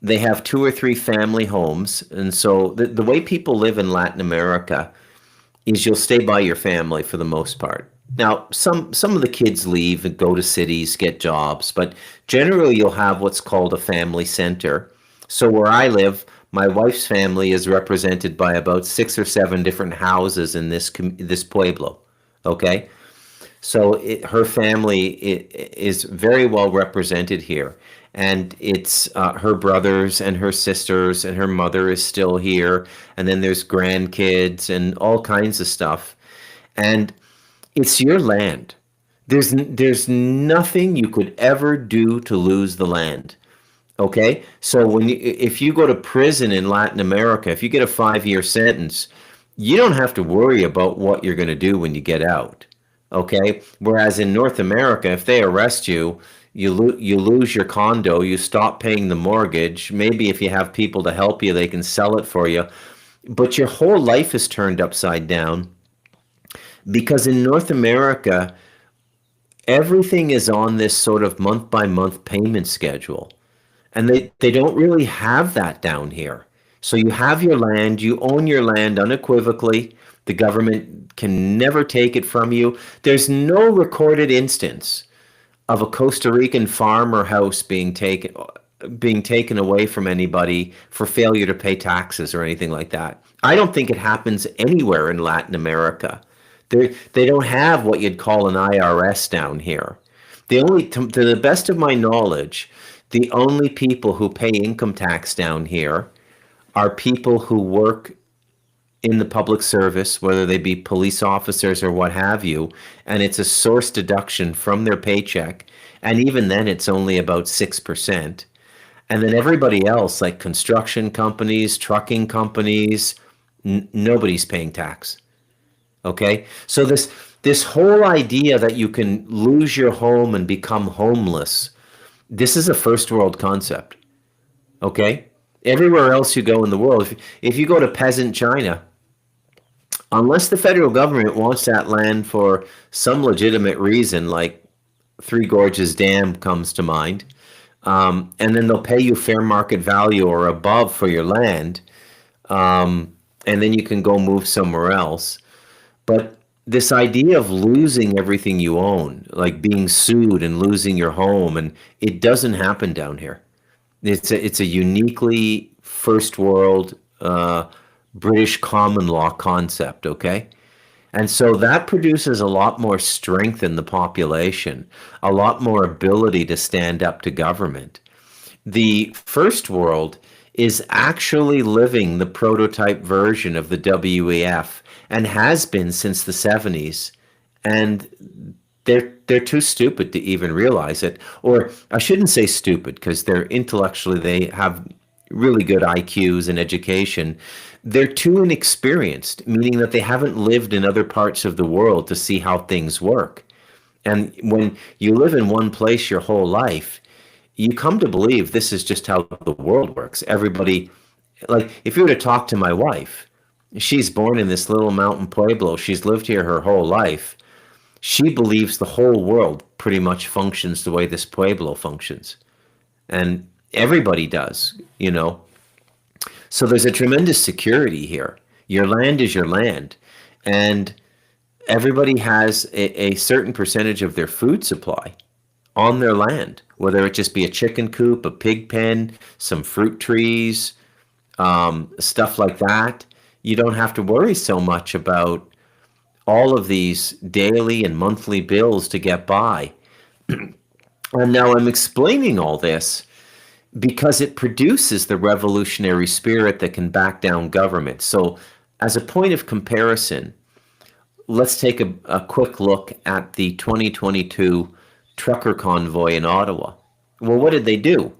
they have two or three family homes, and so the way people live in Latin America is you'll stay by your family for the most part. Now, some of the kids leave and go to cities, get jobs, but generally you'll have what's called a family center. So where I live, my wife's family is represented by about six or seven different houses in this pueblo. Okay, so her family is very well represented here, and it's her brothers and her sisters, and her mother is still here, and then there's grandkids and all kinds of stuff, and it's your land. There's nothing you could ever do to lose the land. Okay, so if you go to prison in Latin America, if you get a 5-year sentence, you don't have to worry about what you're going to do when you get out. Okay, whereas in North America, if they arrest you, you lose your condo, you stop paying the mortgage. Maybe if you have people to help you, they can sell it for you, but your whole life is turned upside down because in North America, everything is on this sort of month by month payment schedule. And they don't really have that down here. So you have your land, you own your land unequivocally. The government can never take it from you. There's no recorded instance of a Costa Rican farm or house being taken away from anybody for failure to pay taxes or anything like that. I don't think it happens anywhere in Latin America. They don't have what you'd call an IRS down here. To the best of my knowledge, the only people who pay income tax down here are people who work in the public service, whether they be police officers or what have you, and it's a source deduction from their paycheck, and even then it's only about 6%. And then everybody else, like construction companies, trucking companies, nobody's paying tax. Okay? So this whole idea that you can lose your home and become homeless, this is a first world concept. Okay? Everywhere else you go in the world, if you go to peasant China, unless the federal government wants that land for some legitimate reason, like Three Gorges Dam comes to mind, and then they'll pay you fair market value or above for your land, and then you can go move somewhere else. But this idea of losing everything you own, like being sued and losing your home, and it doesn't happen down here. It's a uniquely first world British common law concept, okay? And so that produces a lot more strength in the population, a lot more ability to stand up to government. The first world is actually living the prototype version of the WEF and has been since the 70s. And they're too stupid to even realize it. Or I shouldn't say stupid because they have really good IQs and education. They're too inexperienced, meaning that they haven't lived in other parts of the world to see how things work. And when you live in one place your whole life, you come to believe this is just how the world works. Everybody, like if you were to talk to my wife, she's born in this little mountain pueblo. She's lived here her whole life. She believes the whole world pretty much functions the way this pueblo functions. And everybody does, So there's a tremendous security here. Your land is your land. And everybody has a certain percentage of their food supply on their land, whether it just be a chicken coop, a pig pen, some fruit trees, stuff like that. You don't have to worry so much about all of these daily and monthly bills to get by. And now I'm explaining all this because it produces the revolutionary spirit that can back down government. So, as a point of comparison, let's take a quick look at the 2022 trucker convoy in Ottawa. Well, what did they do?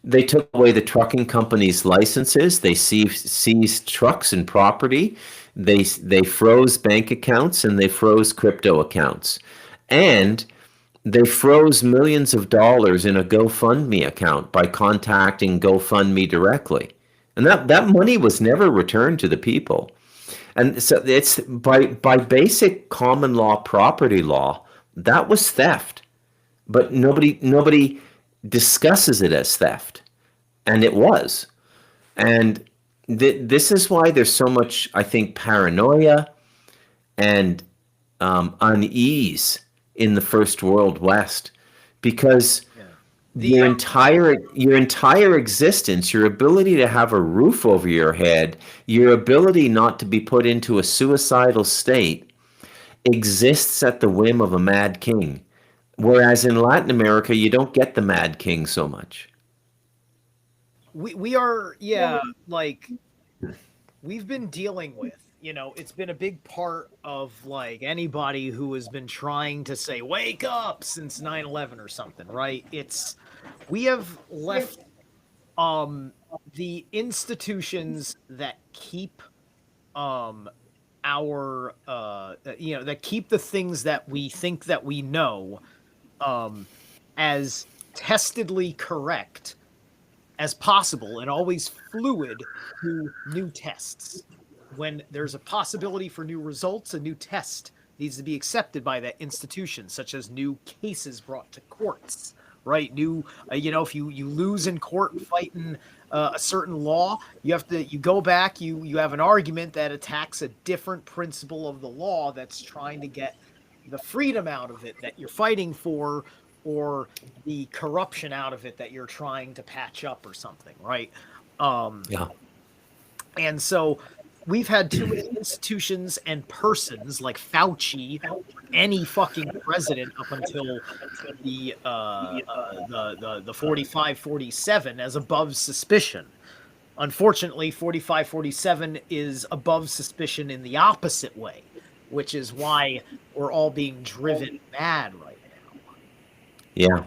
They took away the trucking companies' licenses. They seized trucks and property. They froze bank accounts and they froze crypto accounts, and they froze millions of dollars in a GoFundMe account by contacting GoFundMe directly, and that money was never returned to the people. And so it's by basic common law property law, that was theft, but nobody discusses it as theft, and it was. And this is why there's so much, I think, paranoia and unease in the first world West, because your entire existence, your ability to have a roof over your head, your ability not to be put into a suicidal state, exists at the whim of a mad king. Whereas in Latin America, you don't get the mad king so much. We are, yeah, like we've been dealing with, it's been a big part of like anybody who has been trying to say wake up since 9/11 or something, right? We have left the institutions that keep our that keep the things that we think that we know as testedly correct as possible and always fluid to new tests. When there's a possibility for new results, a new test needs to be accepted by that institution, such as new cases brought to courts, right? New, if you lose in court fighting a certain law, you go back, you have an argument that attacks a different principle of the law that's trying to get the freedom out of it that you're fighting for, or the corruption out of it that you're trying to patch up or something, right? Yeah. And so we've had too many institutions and persons like Fauci, any fucking president up until the 45-47 as above suspicion. Unfortunately, 45-47 is above suspicion in the opposite way, which is why we're all being driven mad right now. Yeah.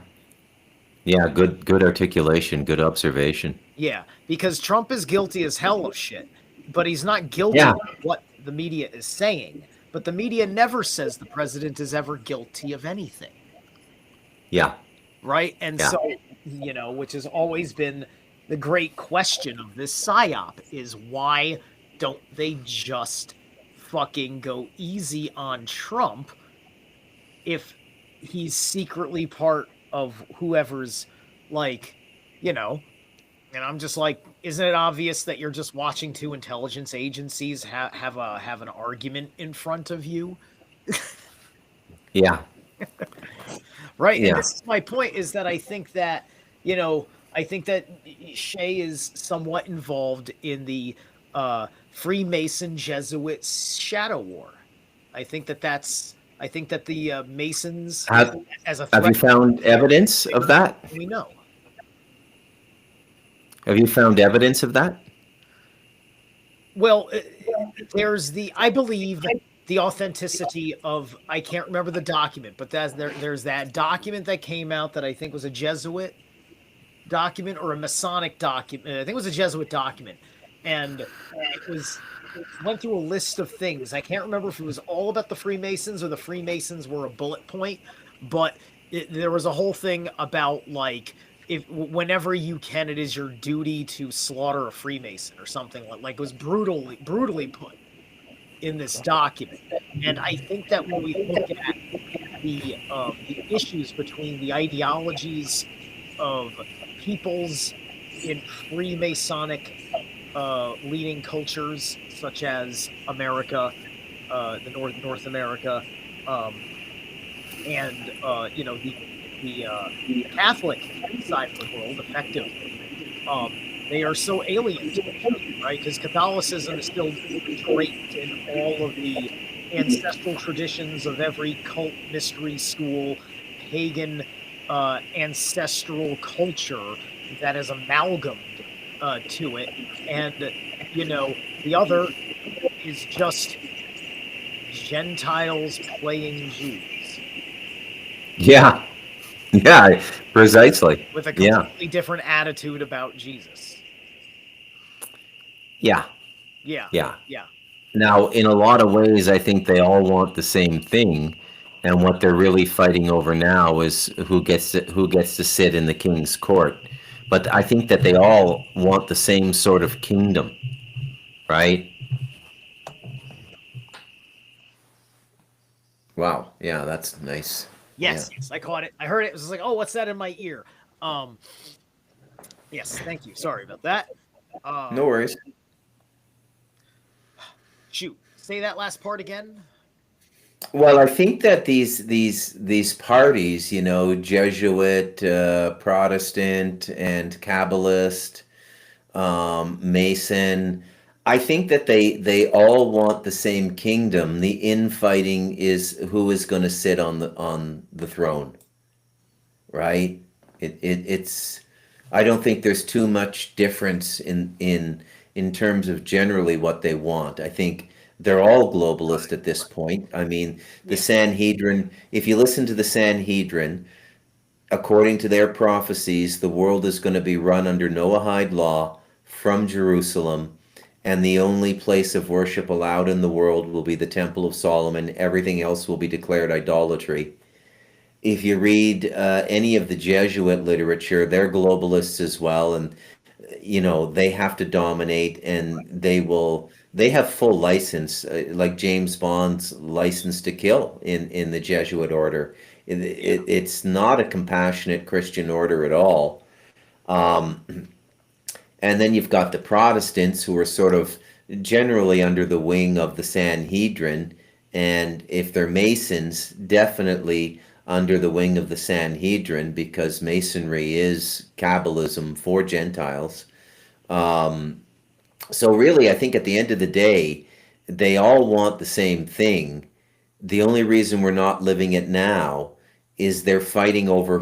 Yeah, good articulation, good observation. Yeah, because Trump is guilty as hell of shit, but he's not guilty Yeah. of what the media is saying. But the media never says the president is ever guilty of anything. Yeah. Right? And Yeah. so, which has always been the great question of this psyop is why don't they just fucking go easy on Trump if he's secretly part of whoever's like, and I'm just like, isn't it obvious that you're just watching two intelligence agencies have an argument in front of you? Yeah. Right. Yeah. And this is my point, is that I think that Shea is somewhat involved in the Freemason Jesuit shadow war. I think that the Masons as a threat. Have you found evidence of that? We know. Have you found evidence of that? Well, there's I believe the authenticity of, I can't remember the document, but there's that document that came out that I think was a Jesuit document or a Masonic document. I think it was a Jesuit document. And it went through a list of things. I can't remember if it was all about the Freemasons or the Freemasons were a bullet point, but there was a whole thing about like, whenever you can, it is your duty to slaughter a Freemason or something like it was brutally put in this document. And I think that when we look at the issues between the ideologies of peoples in Freemasonic leading cultures such as America, the North America, and the the Catholic side of the world, effectively, um, they are so alien to each other, right? Because Catholicism is still draped in all of the ancestral traditions of every cult, mystery school, pagan, ancestral culture that is amalgamated to it, and the other is just Gentiles playing Jews Yeah. Yeah. Precisely. with a Yeah. completely different attitude about Jesus. Yeah. Yeah, Yeah. yeah, Now, in a lot of ways, I think they all want the same thing, and what they're really fighting over now is who gets to sit in the king's court. But I think that they all want the same sort of kingdom, right? Wow. Yeah, that's nice. Yeah. yes, yes. I caught it. I heard it. It was like, oh, what's that in my ear? Um, yes, thank you. Sorry about that. No Um, worries. shoot, say that last part again. Well, I think that these parties, Jesuit, Protestant, and Kabbalist, Mason. I think that they all want the same kingdom. The infighting is who is going to sit on the throne, right? It's. I don't think there's too much difference in terms of generally what they want. I think they're all globalist at this point. I mean, the Yeah, Sanhedrin. If you listen to the Sanhedrin, according to their prophecies, the world is going to be run under Noahide law from Jerusalem, and the only place of worship allowed in the world will be the Temple of Solomon. Everything else will be declared idolatry. If you read any of the Jesuit literature, they're globalists as well, and they have to dominate, and they have full license, like James Bond's license to kill in the Jesuit order. yeah, It's not a compassionate Christian order at all. Um, and then you've got the Protestants, who are sort of generally under the wing of the Sanhedrin. And if they're Masons, definitely under the wing of the Sanhedrin, because Masonry is Kabbalism for Gentiles. Um, so, really, I think at the end of the day, they all want the same thing. The only reason we're not living it now is they're fighting over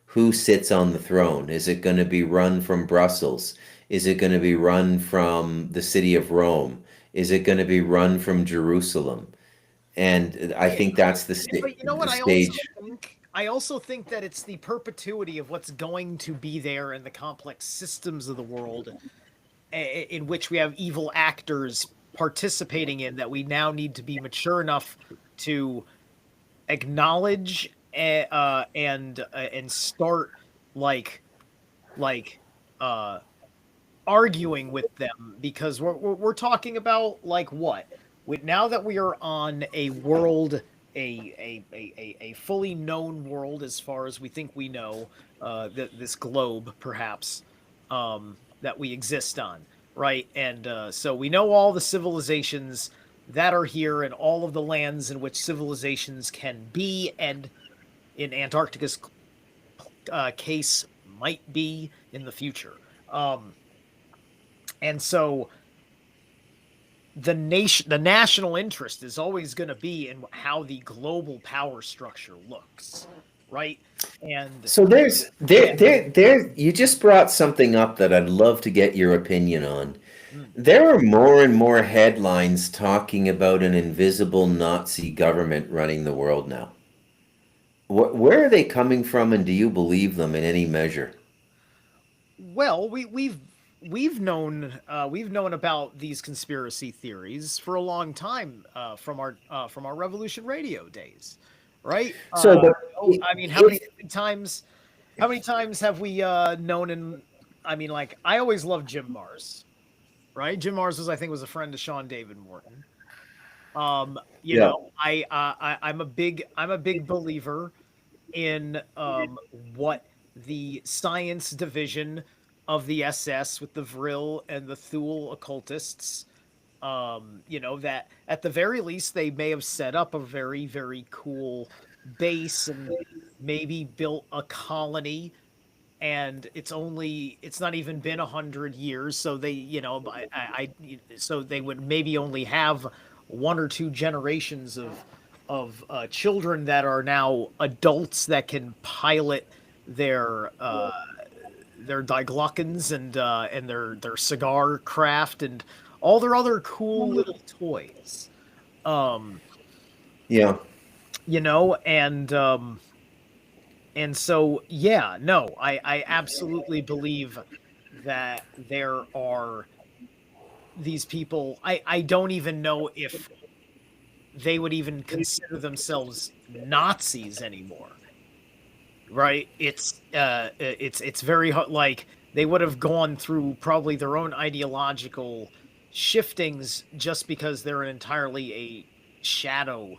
who sits on the throne. Is it going to be run from Brussels? Is it going to be run from the city of Rome? Is it going to be run from Jerusalem? And I yeah. think that's the, But you know the what? I also stage. think I also think that it's the perpetuity of what's going to be there in the complex systems of the world in which we have evil actors participating in that we now need to be mature enough to acknowledge and start like like uh arguing with them because we're talking about like what now that we are on a world a fully known world as far as we think we know this globe perhaps that we exist on, right? And so we know all the civilizations that are here and all of the lands in which civilizations can be and in Antarctica's case might be in the future. Um, and so the national interest is always going to be in how the global power structure looks, right? And So there's yeah, there you just brought something up that I'd love to get your opinion on. mm, There are more and more headlines talking about an invisible Nazi government running the world now. Where are they coming from, and do you believe them in any measure? well, we've known about these conspiracy theories for a long time from our Revolution Radio days, right? So the I mean, if how many times have we known? And I mean, like I always loved Jim Mars, right? Jim Mars was, I think, was a friend of Sean David Morton. yeah. I'm a big believer in what the science division of the SS with the Vril and the Thule occultists, that at the very least they may have set up a very, very cool base and maybe built a colony, and it's not even been 100 years, so they, so they would maybe only have one or two generations of children that are now adults that can pilot their digluckens and their cigar craft and all their other cool little toys. Um, Yeah. you know, and so yeah, no, I absolutely believe that there are these people. I don't even know if they would even consider themselves Nazis anymore. Right? It's very hard. Like they would have gone through probably their own ideological shiftings just because they're entirely a shadow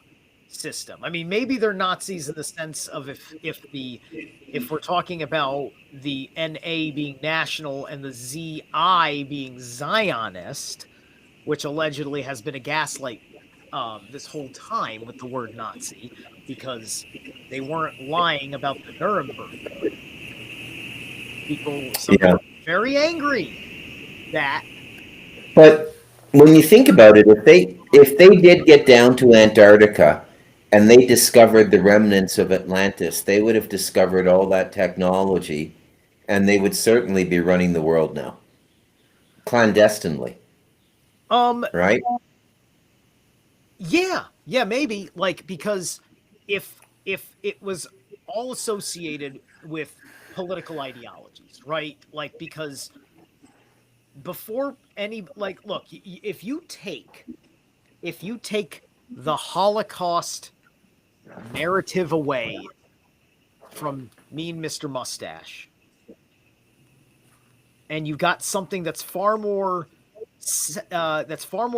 system. I mean, maybe they're Nazis in the sense of if we're talking about the NA being national and the ZI being Zionist, which allegedly has been a gaslight this whole time with the word Nazi, because they weren't lying about the Nuremberg. Some Yeah. people are very angry that But when you think about it, if they did get down to Antarctica and they discovered the remnants of Atlantis, they would have discovered all that technology, and they would certainly be running the world now, clandestinely, um right? yeah, maybe, like, because if it was all associated with political ideologies, right? Like, because before any, like, look, if you take the Holocaust narrative away from Mean Mr. Mustache, and you've got something that's far more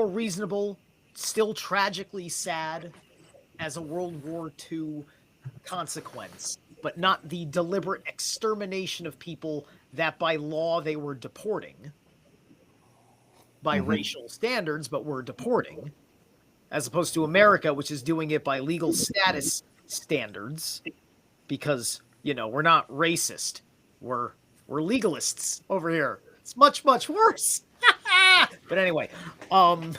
reasonable, still tragically sad as a World War II consequence, but not the deliberate extermination of people that by law they were deporting by Hmm. racial standards, but were deporting, as opposed to America, which is doing it by legal status standards, because we're not racist, we're legalists over here. It's much worse. But anyway, um,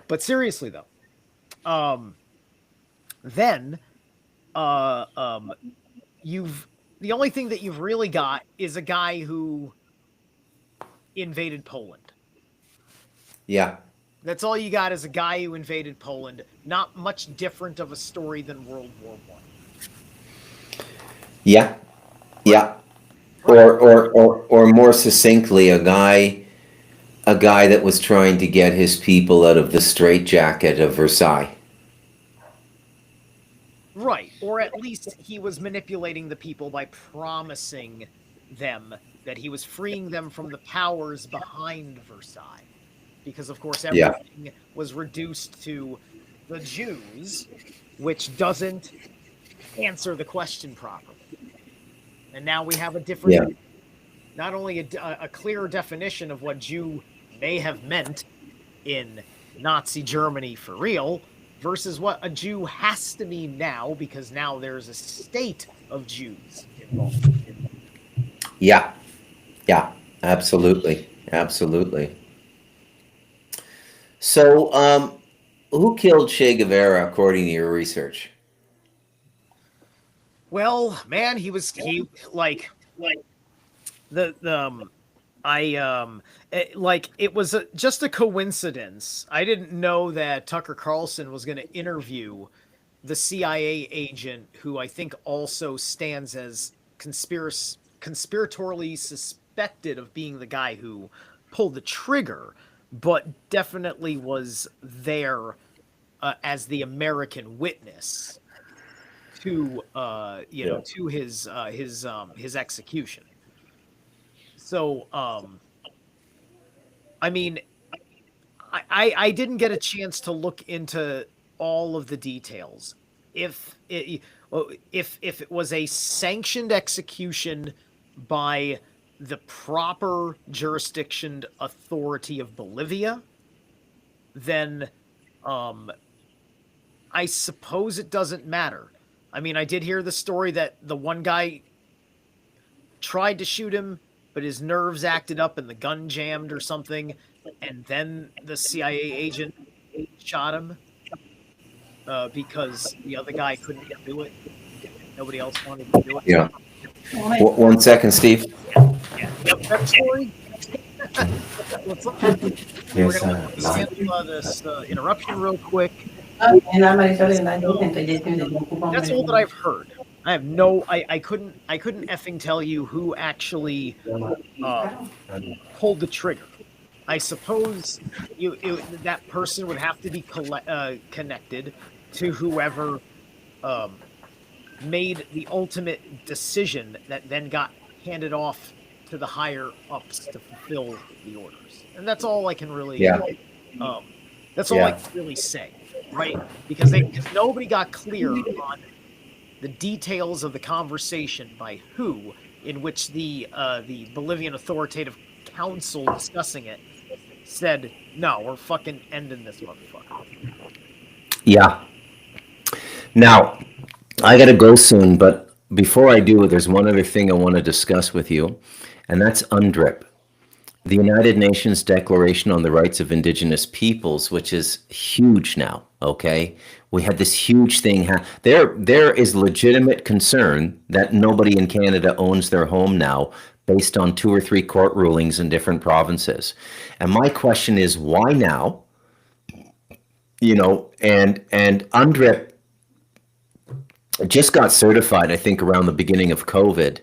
but seriously though, um, then uh, um, you've the only thing that you've really got is a guy who invaded Poland. Yeah. That's all you got is a guy who invaded Poland. Not much different of a story than World War One. Yeah. Right. Yeah. Right. Or more succinctly, a guy that was trying to get his people out of the straitjacket of Versailles. Right. Or at least he was manipulating the people by promising them that he was freeing them from the powers behind Versailles. Because, of course, Yeah. everything was reduced to the Jews, which doesn't answer the question properly. And now we have a different, Yeah. not only a clearer definition of what Jew may have meant in Nazi Germany for real, versus what a Jew has to mean now, because now there's a state of Jews involved. Yeah. Yeah. Absolutely. Absolutely. So, who killed Che Guevara according to your research? Well, man, he like the like it was just a coincidence. I didn't know that Tucker Carlson was going to interview the CIA agent who I think also stands as conspiratorially suspected of being the guy who pulled the trigger, but definitely was there as the American witness to Yeah. to his execution. So I mean, I didn't get a chance to look into all of the details. If it if it was a sanctioned execution by the proper jurisdictioned authority of Bolivia, then um, I suppose it doesn't matter. I mean, I did hear the story that the one guy tried to shoot him, but his nerves acted up and the gun jammed or something, and then the CIA agent shot him because the other guy couldn't do it. Nobody else wanted to do it. Yeah. 1 second, Steve. Yeah, you have a better story? What's up? We were Yes, going to handle this interruption real quick. That's all that I've heard. I have no. I couldn't. I couldn't effing tell you who actually pulled the trigger. I suppose that person would have to be connected to whoever made the ultimate decision that then got handed off to the higher ups to fulfill the orders, and that's all I can really. Yeah. That's all I can really say, right? Because nobody got clear on the details of the conversation by who, in which the Bolivian Authoritative Council discussing it said, "No, we're fucking ending this motherfucker." Yeah. Now, I got to go soon, but before I do, there's one other thing I want to discuss with you, and that's UNDRIP, the United Nations Declaration on the Rights of Indigenous Peoples, which is huge now. Okay, we had this huge thing. There is legitimate concern that nobody in Canada owns their home now, based on 2 or 3 court rulings in different provinces. And my question is, why now? And UNDRIP just got certified, I think, around the beginning of COVID,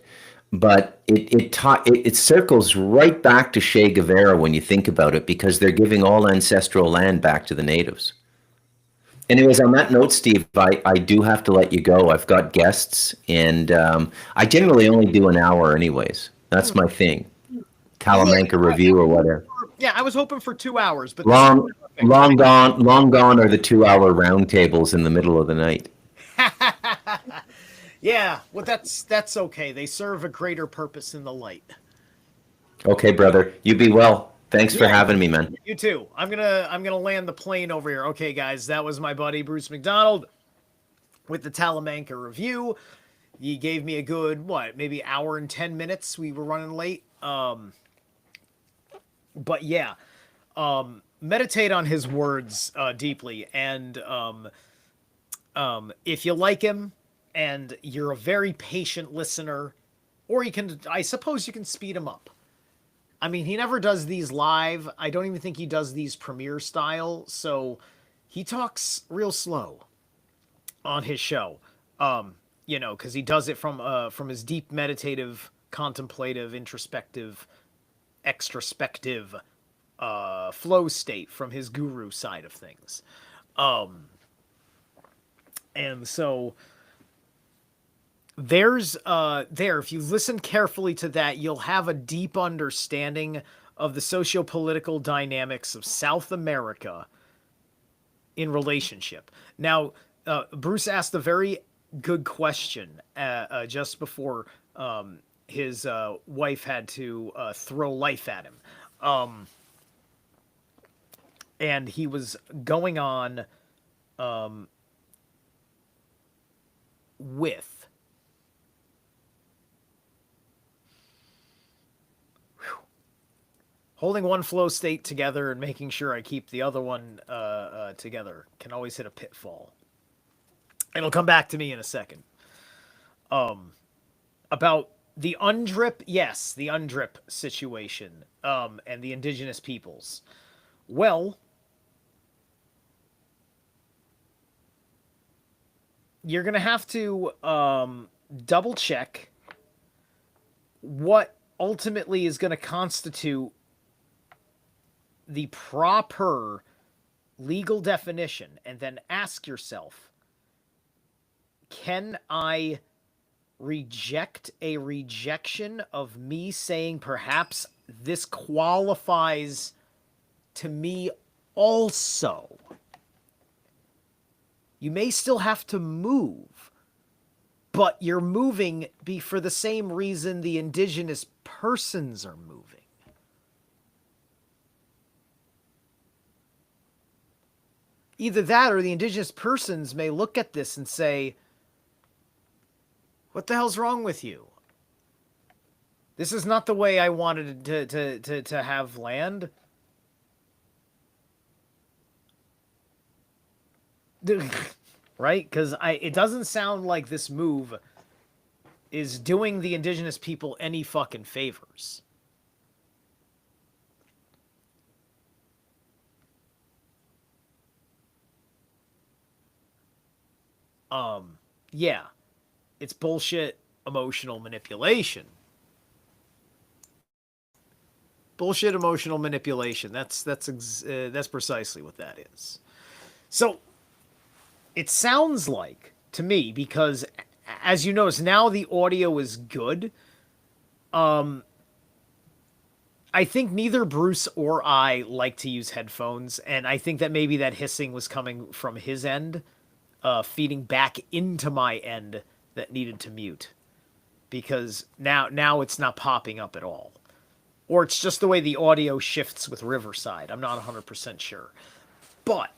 but it circles right back to Che Guevara when you think about it, because they're giving all ancestral land back to the natives. Anyways, on that note, Steve, I do have to let you go. I've got guests, and I generally only do an hour anyways. That's my thing. Talamanca review or whatever. Yeah, I was hoping for 2 hours, but long gone are the 2-hour roundtables in the middle of the night. Yeah, well, that's okay. They serve a greater purpose in the light. Okay, brother. You be well. Thanks for having me, man. You too. I'm gonna land the plane over here. Okay, guys, that was my buddy Bruce MacDonald with the Talamanca review. He gave me a good maybe hour and 10 minutes. We were running late. But yeah, meditate on his words deeply, and if you like him and you're a very patient listener, or I suppose you can speed him up. I mean, he never does these live. I don't even think he does these premiere style, so he talks real slow on his show. Because he does it from his deep meditative, contemplative, introspective, extrospective flow state from his guru side of things. And so if you listen carefully to that, you'll have a deep understanding of the socio-political dynamics of South America in relationship. Now, Bruce asked a very good question just before his wife had to throw life at him. And he was going on with holding one flow state together and making sure I keep the other one together can always hit a pitfall. It'll come back to me in a second. About the UNDRIP, yes, the UNDRIP situation, and the indigenous peoples. Well, you're going to have to double check what ultimately is going to constitute the proper legal definition, and then ask yourself, can I reject a rejection of me saying perhaps this qualifies to me also? You may still have to move, but you're moving for the same reason the indigenous persons are moving. Either that, or the indigenous persons may look at this and say, What the hell's wrong with you? This is not the way I wanted to have land. Right? Because it doesn't sound like this move is doing the indigenous people any fucking favors. Yeah, it's bullshit emotional manipulation. Bullshit emotional manipulation. That's precisely what that is. So it sounds like to me, because as you notice now the audio is good. I think neither Bruce or I like to use headphones, and I think that maybe that hissing was coming from his end, feeding back into my end that needed to mute, because now it's not popping up at all, or it's just the way the audio shifts with Riverside. I'm not 100% sure, but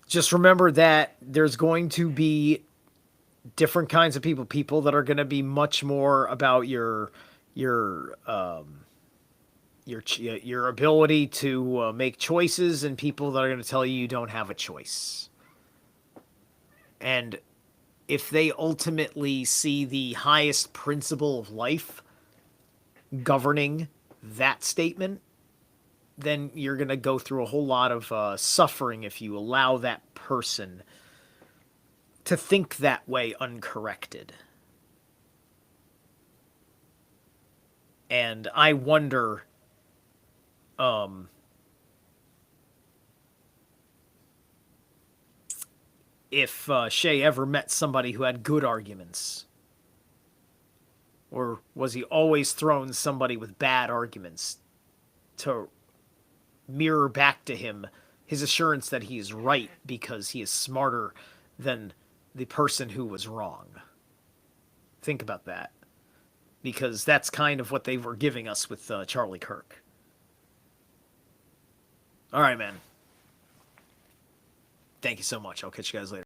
just remember that there's going to be different kinds of people that are going to be much more about your ability to make choices, and people that are going to tell you you don't have a choice. And if they ultimately see the highest principle of life governing that statement, then you're going to go through a whole lot of suffering if you allow that person to think that way uncorrected. And I wonder, if Shay ever met somebody who had good arguments. Or was he always thrown somebody with bad arguments to mirror back to him his assurance that he is right because he is smarter than the person who was wrong? Think about that. Because that's kind of what they were giving us with Charlie Kirk. All right, man. Thank you so much. I'll catch you guys later.